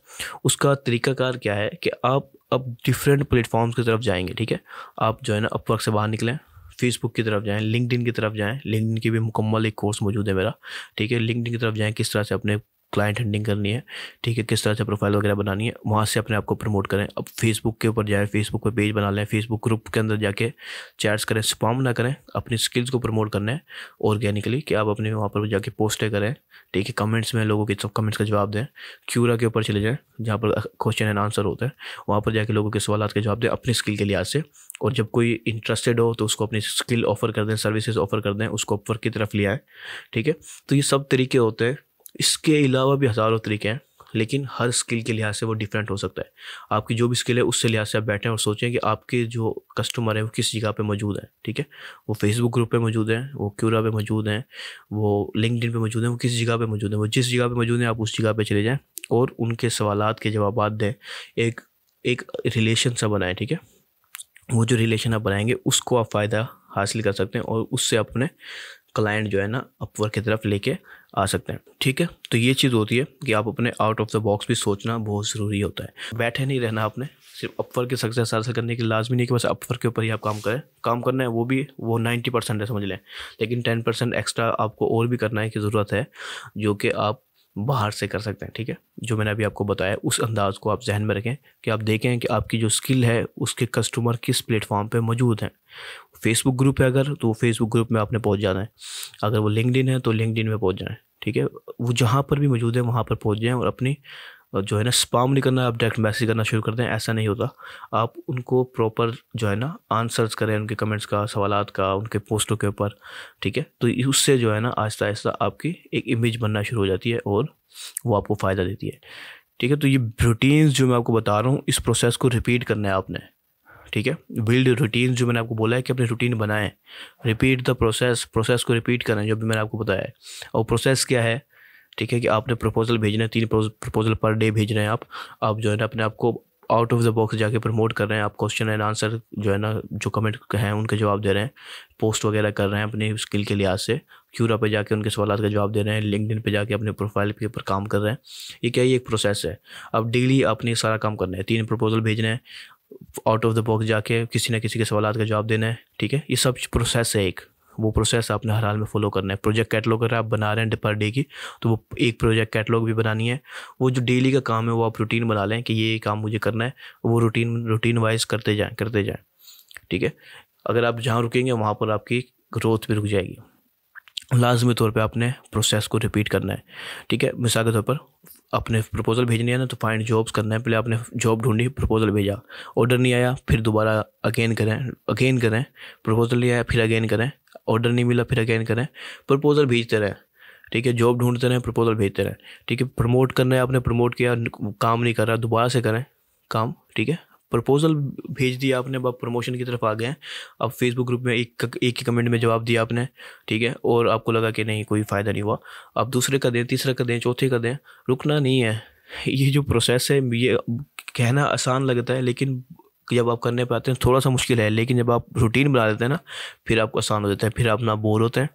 उसका तरीकाकार क्या है कि आप अब डिफरेंट प्लेटफॉर्म्स की तरफ जाएंगे, ठीक है। आप जो है ना अपवर्क से बाहर निकलें, फेसबुक की तरफ जाएं, लिंक्डइन की तरफ जाएं। लिंक्डइन की भी मुकम्मल एक कोर्स मौजूद है मेरा, ठीक है। लिंक्डइन की तरफ जाएं, किस तरह से अपने क्लाइंट हंटिंग करनी है, ठीक है, किस तरह से प्रोफाइल वगैरह बनानी है, वहाँ से अपने आप को प्रमोट करें। अब फेसबुक के ऊपर जाएं, फेसबुक पे पेज बना लें, फेसबुक ग्रुप के अंदर जाके चैट्स करें, स्पैम ना करें, अपनी स्किल्स को प्रमोट करना है ऑर्गेनिकली, कि आप अपने वहाँ पर जाके पोस्टें करें, ठीक है। कमेंट्स में लोगों के सब कमेंट्स का जवाब दें। क्यूरा के ऊपर चले जाएँ, जहाँ पर क्वेश्चन एंड आंसर होता है, वहाँ पर जाके लोगों के सवाल के जवाब दें अपनी स्किल के लिहाज से। और जब कोई इंटरेस्टेड हो तो उसको अपनी स्किल ऑफर कर दें, सर्विसेज ऑफर कर दें, उसको अपवर्क की तरफ ले आए, ठीक है। तो ये सब तरीके होते हैं, इसके अलावा भी हज़ारों तरीके हैं, लेकिन हर स्किल के लिहाज से वो डिफरेंट हो सकता है। आपकी जो भी स्किल है उससे लिहाज से आप बैठें और सोचें कि आपके जो कस्टमर है वो किस जगह पे मौजूद है, ठीक है। वो फेसबुक ग्रुप पे मौजूद हैं, वो क्यूरा पे मौजूद हैं, वो लिंक्डइन पे मौजूद हैं, वो किस जगह पे मौजूद हैं, वो जिस जगह पे मौजूद हैं आप उस जगह पे चले जाएँ और उनके सवालात के जवाब दें। एक रिलेशन सा बनाएं, ठीक है। वो जो रिलेशन आप बनाएंगे उसको आप फ़ायदा हासिल कर सकते हैं और उससे अपने क्लाइंट जो है ना अपवर्क की तरफ लेके आ सकते हैं, ठीक है। तो ये चीज़ होती है कि आप अपने आउट ऑफ द बॉक्स भी सोचना बहुत ज़रूरी होता है। बैठे नहीं रहना, आपने सिर्फ अपवर्क की सक्सेस हासिल करने के लिए लाजमी नहीं कि बस अपवर्क के ऊपर ही आप काम करें। काम करना है वो 90% है समझ लें, लेकिन 10% एक्स्ट्रा आपको और भी करना है की ज़रूरत है, जो कि आप बाहर से कर सकते हैं, ठीक है। जो मैंने अभी आपको बताया उस अंदाज़ को आप जहन में रखें कि आप देखें कि आपकी जो स्किल है उसके कस्टमर किस प्लेटफॉर्म पे मौजूद हैं। फेसबुक ग्रुप है अगर, तो फेसबुक ग्रुप में आपने पहुंच जाना है। अगर वो लिंक्डइन है तो लिंक्डइन में पहुंच जाएं, ठीक है, वो जहाँ पर भी मौजूद है वहाँ पर पहुँच जाएँ और अपनी जो है ना स्पाम नहीं करना, आप डायरेक्ट मैसेज करना शुरू कर दें, ऐसा नहीं होता। आप उनको प्रॉपर जो है ना आंसर्स करें उनके कमेंट्स का, सवालात का, उनके पोस्टों के ऊपर, ठीक है। तो उससे जो है ना आहिस्ता आहिस्ता आपकी एक इमेज बनना शुरू हो जाती है और वो आपको फ़ायदा देती है, ठीक है। तो ये रूटीन्स जो मैं आपको बता रहा हूँ, इस प्रोसेस को रिपीट करना है आपने, ठीक है। बिल्ड रूटीन जो मैंने आपको बोला है कि अपनी रूटीन बनाएं, रिपीट द प्रोसेस को रिपीट करें जो भी मैंने आपको बताया है। और प्रोसेस क्या है, ठीक है, कि आपने प्रपोजल भेजना है, 3 प्रपोजल पर डे भेज रहे हैं आप जो है ना अपने आप को आउट ऑफ द बॉक्स जाके प्रमोट कर रहे हैं, आप क्वेश्चन एंड आंसर जो है ना जो कमेंट हैं उनके जवाब दे रहे हैं, पोस्ट वगैरह कर रहे हैं अपनी स्किल के लिहाज से, क्यूरा पे जाके उनके सवालों का जवाब दे रहे हैं, लिंक्डइन पे जाके अपने प्रोफाइल के ऊपर काम कर रहे हैं। ये क्या, ये एक प्रोसेस है। अब डेली आपने सारा काम करना है, 3 प्रपोजल भेजने हैं, आउट ऑफ द बॉक्स जाके किसी ना किसी के सवाल का जवाब देना है, ठीक है। ये सब प्रोसेस है एक, वो प्रोसेस आपने हर हाल में फॉलो करना है। प्रोजेक्ट कैटलॉग अगर आप बना रहे हैं पर डे की, तो वो एक प्रोजेक्ट कैटलॉग भी बनानी है। वो जो डेली का काम है वो आप रूटीन बना लें कि ये काम मुझे करना है, वो रूटीन वाइज करते जाएं, ठीक है। अगर आप जहाँ रुकेंगे वहाँ पर आपकी ग्रोथ भी रुक जाएगी। लाजमी तौर पे आपने प्रोसेस को रिपीट करना है, ठीक है। मिसाल के तौर पर अपने प्रपोजल भेजनी है ना, तो फाइंड जॉब्स करना है। पहले आपने जॉब ढूंढी, प्रपोजल भेजा, ऑर्डर नहीं आया, फिर दोबारा अगेन करें, प्रपोजल नहीं आया, फिर अगेन करें, ऑर्डर नहीं मिला, फिर अगेन करें, प्रपोजल भेजते रहें, ठीक है। जॉब ढूंढते रहें, प्रपोजल भेजते रहें, ठीक है। प्रमोट करना है, आपने प्रमोट किया, काम नहीं कर रहा, दोबारा से करें काम, ठीक है। प्रपोजल भेज दिया आपने, अब आप प्रमोशन की तरफ आ गए हैं। अब फेसबुक ग्रुप में एक ही कमेंट में जवाब दिया आपने, ठीक है, और आपको लगा कि नहीं कोई फ़ायदा नहीं हुआ, आप दूसरे का दें, तीसरा का दें, चौथे का दें, रुकना नहीं है। ये जो प्रोसेस है, ये कहना आसान लगता है लेकिन जब आप करने पे आते हैं थोड़ा सा मुश्किल है, लेकिन जब आप रूटीन बना लेते हैं ना, फिर आपको आसान हो जाता है। फिर आप ना बोर होते हैं,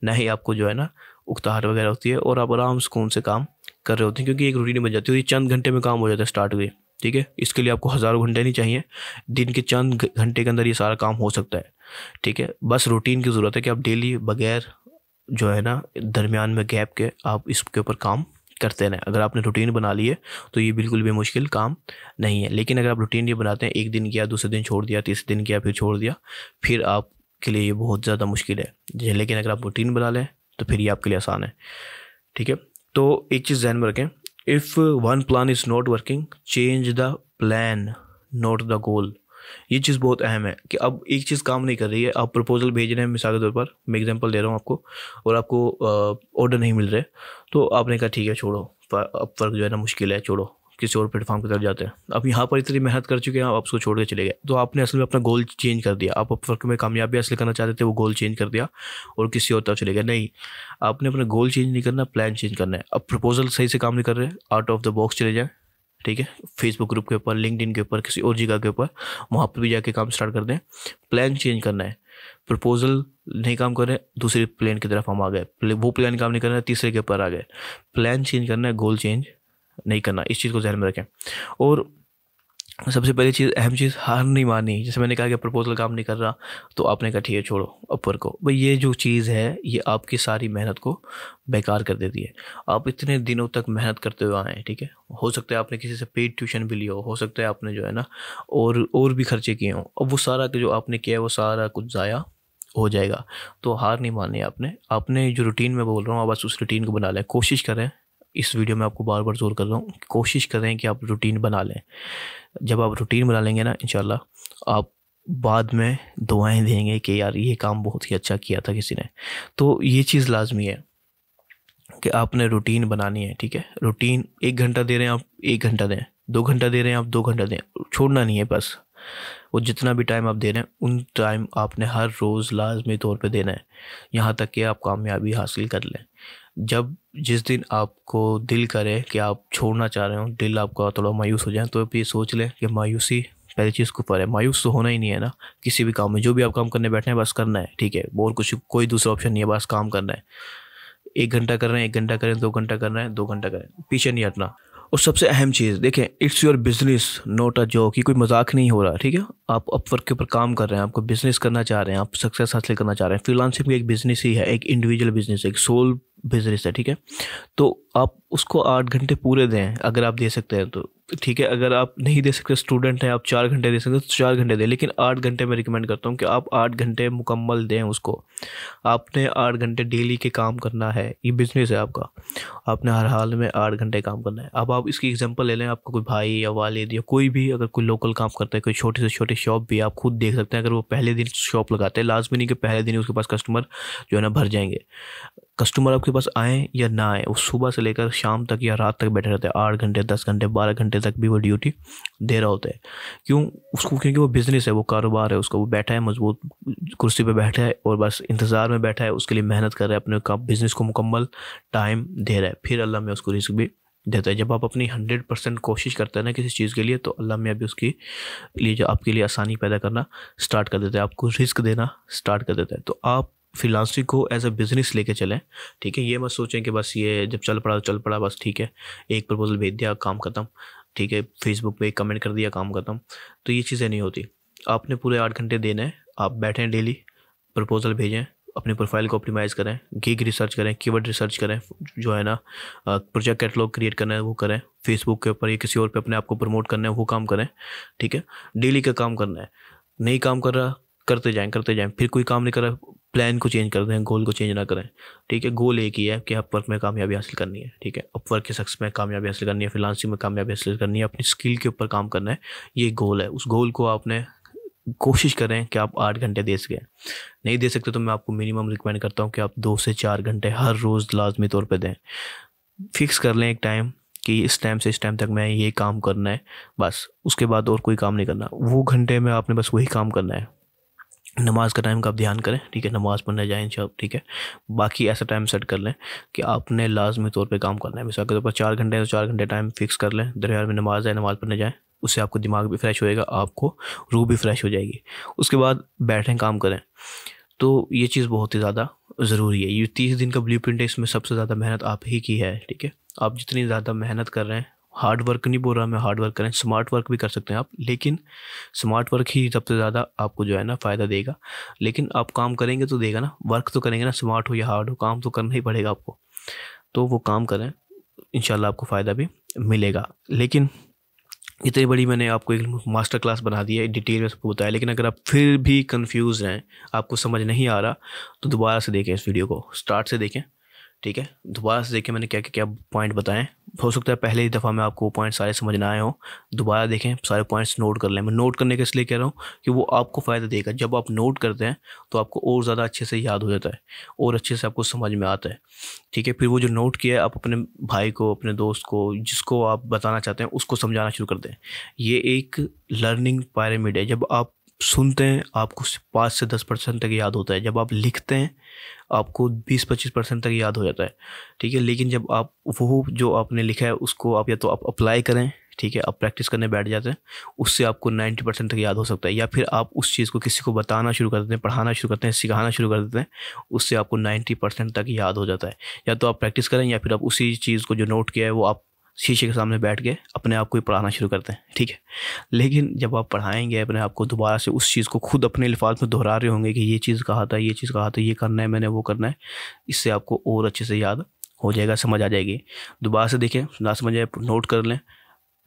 ना ही आपको जो है ना उकताहट वगैरह होती है, और आप आराम सुकून से काम कर रहे होते हैं, क्योंकि एक रूटीन बन जाती है। ये चंद घंटे में काम हो जाता है स्टार्ट हुए, ठीक है। इसके लिए आपको हज़ारों घंटे नहीं चाहिए, दिन के चंद घंटे के अंदर ये सारा काम हो सकता है, ठीक है। बस रूटीन की ज़रूरत है कि आप डेली बगैर जो है ना दरमियान में गैप के आप इसके ऊपर काम करते रहें। अगर आपने रूटीन बना ली है तो ये बिल्कुल भी मुश्किल काम नहीं है। लेकिन अगर आप रूटीन ये बनाते हैं, एक दिन किया, दूसरे दिन छोड़ दिया, तीसरे दिन किया, फिर छोड़ दिया, फिर आपके लिए ये बहुत ज़्यादा मुश्किल है। लेकिन अगर आप रूटीन बना लें तो फिर ये आपके लिए आसान है, ठीक है। तो एक चीज़ ध्यान में रखें, if one plan is not working, change the plan not the goal. ये चीज़ बहुत अहम है कि अब एक चीज़ काम नहीं कर रही है, आप प्रपोजल भेज रहे हैं, मिसाल के तौर पर मैं एग्जांपल दे रहा हूँ आपको, और आपको ऑर्डर नहीं मिल रहे, तो आपने कहा ठीक है छोड़ो, अब वर्क जो है ना मुश्किल है, छोड़ो, किसी और प्लेटफॉर्म की तरफ जाते हैं। अब यहाँ पर इतनी मेहनत कर चुके हैं, आप उसको छोड़ के चले गए, तो आपने असल में अपना गोल चेंज कर दिया। आप अपवर्क में कामयाबी हासिल करना चाहते थे, वो गोल चेंज कर दिया और किसी और तरफ चले गए। नहीं, आपने अपना गोल चेंज नहीं करना, प्लान चेंज करना है। अब प्रपोजल सही से काम नहीं कर रहे, आउट ऑफ द बॉक्स चले जाए, ठीक है। फेसबुक ग्रुप के ऊपर, लिंक्डइन के ऊपर, किसी और जगह के ऊपर, वहाँ पर भी जाके काम स्टार्ट कर दें। प्लान चेंज करना है, प्रपोजल नहीं काम कर रहे, दूसरे प्लान की तरफ हम आ गए, वो प्लान काम नहीं कर रहा, तीसरे के ऊपर आ गए। प्लान चेंज करना है, गोल चेंज नहीं करना। इस चीज़ को ध्यान में रखें। और सबसे पहली चीज़, अहम चीज़, हार नहीं माननी। जैसे मैंने कहा कि प्रपोजल काम नहीं कर रहा, तो आपने कहा ठीक है छोड़ो अपवर्क को, भाई ये जो चीज़ है ये आपकी सारी मेहनत को बेकार कर देती है। आप इतने दिनों तक मेहनत करते हुए आए हैं, ठीक है। हो सकता है आपने किसी से पेड ट्यूशन भी लिया हो सकता है आपने जो है ना और भी खर्चे किए हों, अब वो सारा जो आपने किया है वो सारा कुछ ज़ाया हो जाएगा। तो हार नहीं माननी आपने जो रूटीन में बोल रहा हूँ, आप बस उस रूटीन को बना लें। कोशिश करें, इस वीडियो में आपको बार बार जोर कर रहा हूँ, कोशिश करें कि आप रूटीन बना लें। जब आप रूटीन बना लेंगे ना, इंशाल्लाह आप बाद में दुआएं देंगे कि यार ये काम बहुत ही अच्छा किया था किसी ने। तो ये चीज़ लाजमी है कि आपने रूटीन बनानी है, ठीक है। रूटीन 1 घंटा दे रहे हैं आप, 1 घंटा दें, 2 घंटा दे रहे हैं आप, 2 घंटा दें, छोड़ना नहीं है। बस वो जितना भी टाइम आप दे रहे हैं उन टाइम आपने हर रोज़ लाजमी तौर पे देना है, यहाँ तक कि आप कामयाबी हासिल कर लें। जब जिस दिन आपको दिल करे कि आप छोड़ना चाह रहे हो, दिल आपका थोड़ा मायूस हो जाए, तो आप ये सोच लें कि मायूसी पहली चीज़ को पर है। मायूस तो होना ही नहीं है ना किसी भी काम में। जो भी आप काम करने बैठे हैं बस करना है, ठीक है। और कुछ कोई दूसरा ऑप्शन नहीं है, बस काम करना है। 1 घंटा कर रहे हैं, 1 घंटा करें, 2 घंटा कर रहे हैं, 2 घंटा करें, पीछे नहीं हटना। और सबसे अहम चीज़ देखें, it's your business not a job. कि कोई मजाक नहीं हो रहा, ठीक है। आप अपवर्क के ऊपर काम कर रहे हैं, आपको बिजनेस करना चाह रहे हैं, आप सक्सेस हासिल करना चाह रहे हैं। फ्रीलांसिंग भी एक बिजनेस ही है, एक इंडिविजुअल बिजनेस है, एक सोल बिजनेस है, ठीक है। तो आप उसको 8 घंटे पूरे दें अगर आप दे सकते हैं तो, ठीक है। अगर आप नहीं दे सकते, स्टूडेंट हैं, आप 4 घंटे दे सकते हैं तो 4 घंटे दें, लेकिन 8 घंटे मैं रिकमेंड करता हूँ कि आप 8 घंटे मुकम्मल दें उसको। आपने 8 घंटे डेली के काम करना है, ये बिजनेस है आपका, आपने हर हाल में 8 घंटे काम करना है। अब आप इसकी एग्जांपल ले लें, आपका कोई भाई या वालिद या कोई भी अगर कोई लोकल काम करता है, कोई छोटी से छोटी शॉप भी, आप खुद देख सकते हैं। अगर वो पहले दिन शॉप लगाते हैं, लाजमी नहीं कि पहले दिन ही उसके पास कस्टमर जो है ना भर जाएंगे। कस्टमर आपके पास आए या ना आए, वो सुबह से लेकर शाम तक या रात तक बैठे रहते हैं, 8 घंटे, 10 घंटे, 12 घंटे तक भी वो ड्यूटी दे रहा होता है। क्यों? उसको, क्योंकि वो बिज़नेस है, वो कारोबार है उसका, वो बैठा है मजबूत कुर्सी पे बैठा है और बस इंतज़ार में बैठा है, उसके लिए मेहनत कर रहा है, अपने काम बिज़नेस को मुकम्मल टाइम दे रहा है, फिर अल्लाह में उसको रिस्क भी देता है। जब आप अपनी 100% कोशिश करते हैं ना किसी चीज़ के लिए, तो अल्लाह में अभी उसकी लिए जो आपके लिए आसानी पैदा करना स्टार्ट कर देता है, आपको रिस्क देना स्टार्ट कर देता है। तो आप फ्रीलांसिंग को एज अ बिज़नेस लेके चलें, ठीक है। ये मत सोचें कि बस ये जब चल पड़ा तो चल पड़ा, बस ठीक है, एक प्रपोजल भेज दिया काम ख़त्म, ठीक है, फेसबुक पे एक कमेंट कर दिया काम ख़त्म। तो ये चीज़ें नहीं होती। आपने पूरे 8 घंटे देने हैं, आप बैठें डेली, प्रपोजल भेजें, अपने प्रोफाइल को ऑप्टिमाइज़ करें, गिग रिसर्च करें, कीवर्ड रिसर्च करें, जो है ना प्रोजेक्ट कैटलॉग क्रिएट करना है वो करें, फेसबुक के ऊपर या किसी और पे अपने आप को प्रमोट करना है वो काम करें, ठीक है। डेली का काम करना है, नहीं काम कर रहा करते जाएं, फिर कोई काम नहीं कर रहा, प्लान को चेंज कर दें, गोल को चेंज ना करें, ठीक है। गोल एक ही है कि अपवर्क में कामयाबी हासिल करनी है, ठीक है। अपवर्क के सक्सेस में कामयाबी हासिल करनी है, फ्रीलांसिंग में कामयाबी हासिल करनी है, अपनी स्किल के ऊपर काम करना है, ये गोल है। उस गोल को आपने कोशिश करें कि आप 8 घंटे दे सकें। नहीं दे सकते तो मैं आपको मिनिमम रिकमेंड करता हूँ कि आप 2 से 4 घंटे हर रोज़ लाजमी तौर पे दें। फिक्स कर लें एक टाइम कि इस टाइम से इस टाइम तक मैं ये काम करना है, बस उसके बाद और कोई काम नहीं करना। वो घंटे में आपने बस वही काम करना है। नमाज का टाइम का आप ध्यान करें, ठीक है, नमाज पढ़ने जाएं सब, ठीक है। बाकी ऐसा टाइम सेट कर लें कि आपने लाजमी तौर पे काम करना है। मिसाल के तौर पर 4 घंटे तो 4 घंटे टाइम फिक्स कर लें, दरमियान में नमाज है, नमाज पढ़ने जाएं, उससे आपको दिमाग भी फ्रेश होएगा, आपको रूह भी फ्रेश हो जाएगी। उसके बाद बैठें काम करें। तो ये चीज़ बहुत ही ज़्यादा ज़रूरी है। ये 30 दिन का ब्लूप्रिंट है, इसमें सबसे ज़्यादा मेहनत आप ही की है, ठीक है। आप जितनी ज़्यादा मेहनत कर रहे हैं, हार्ड वर्क नहीं बोल रहा मैं, हार्ड वर्क करें, स्मार्ट वर्क भी कर सकते हैं आप, लेकिन स्मार्ट वर्क ही सबसे ज़्यादा आपको जो है ना फ़ायदा देगा। लेकिन आप काम करेंगे तो देगा ना, वर्क तो करेंगे ना, स्मार्ट हो या हार्ड हो, काम तो करना ही पड़ेगा आपको। तो वो काम करें, इंशाल्लाह आपको फ़ायदा भी मिलेगा। लेकिन इतनी बड़ी मैंने आपको एक मास्टर क्लास बना दी है, डिटेल में सबको बताया, लेकिन अगर आप फिर भी कंफ्यूज हैं, आपको समझ नहीं आ रहा, तो दोबारा से देखें इस वीडियो को, स्टार्ट से देखें, ठीक है। दोबारा से देखें मैंने क्या क्या पॉइंट बताएं। हो सकता है पहले ही दफ़ा में आपको पॉइंट सारे समझ ना आए हों, दोबारा देखें, सारे पॉइंट्स नोट कर लें। मैं नोट करने के इसलिए कह रहा हूँ कि वो आपको फ़ायदा देगा। जब आप नोट करते हैं तो आपको और ज़्यादा अच्छे से याद हो जाता है और अच्छे से आपको समझ में आता है, ठीक है। फिर वो जो नोट किया है आप अपने भाई को, अपने दोस्त को, जिसको आप बताना चाहते हैं उसको समझाना शुरू कर दें। ये एक लर्निंग पिरामिड है। जब आप सुनते हैं आपको 5 से 10% तक याद होता है, जब आप लिखते हैं आपको 20-25% तक याद हो जाता है, ठीक है। लेकिन जब आप वो जो आपने लिखा है उसको आप या तो आप अप्लाई करें, ठीक है, आप प्रैक्टिस करने बैठ जाते हैं, उससे आपको 90% तक याद हो सकता है। या फिर आप उस चीज़ को किसी को बताना शुरू कर देते हैं, पढ़ाना शुरू करते हैं, सिखाना शुरू कर देते हैं, उससे आपको 90% तक याद हो जाता है। या तो आप प्रैक्टिस करें या फिर आप उसी चीज़ को जो नोट किया है वो आप शीशे के सामने बैठ के अपने आप को ही पढ़ाना शुरू करते हैं, ठीक है। लेकिन जब आप पढ़ाएंगे अपने आप को, दोबारा से उस चीज़ को खुद अपने अल्फाज में दोहरा रहे होंगे कि ये चीज़ कहा था, ये चीज़ कहा था, ये करना है मैंने, वो करना है, इससे आपको और अच्छे से याद हो जाएगा, समझ आ जाएगी। दोबारा से देखें, ना समझ आए नोट कर लें,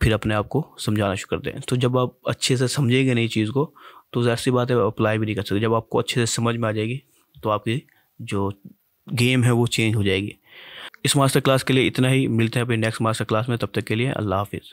फिर अपने आप को समझाना शुरू कर दें। तो जब आप अच्छे से समझेंगे नई चीज़ को तो ज़ाहिर सी बात है अप्लाई भी नहीं कर सकते। जब आपको अच्छे से समझ में आ जाएगी तो आपकी जो गेम है वो चेंज हो जाएगी। इस मास्टर क्लास के लिए इतना ही, मिलते हैं अपनी नेक्स्ट मास्टर क्लास में, तब तक के लिए अल्लाह हाफिज़।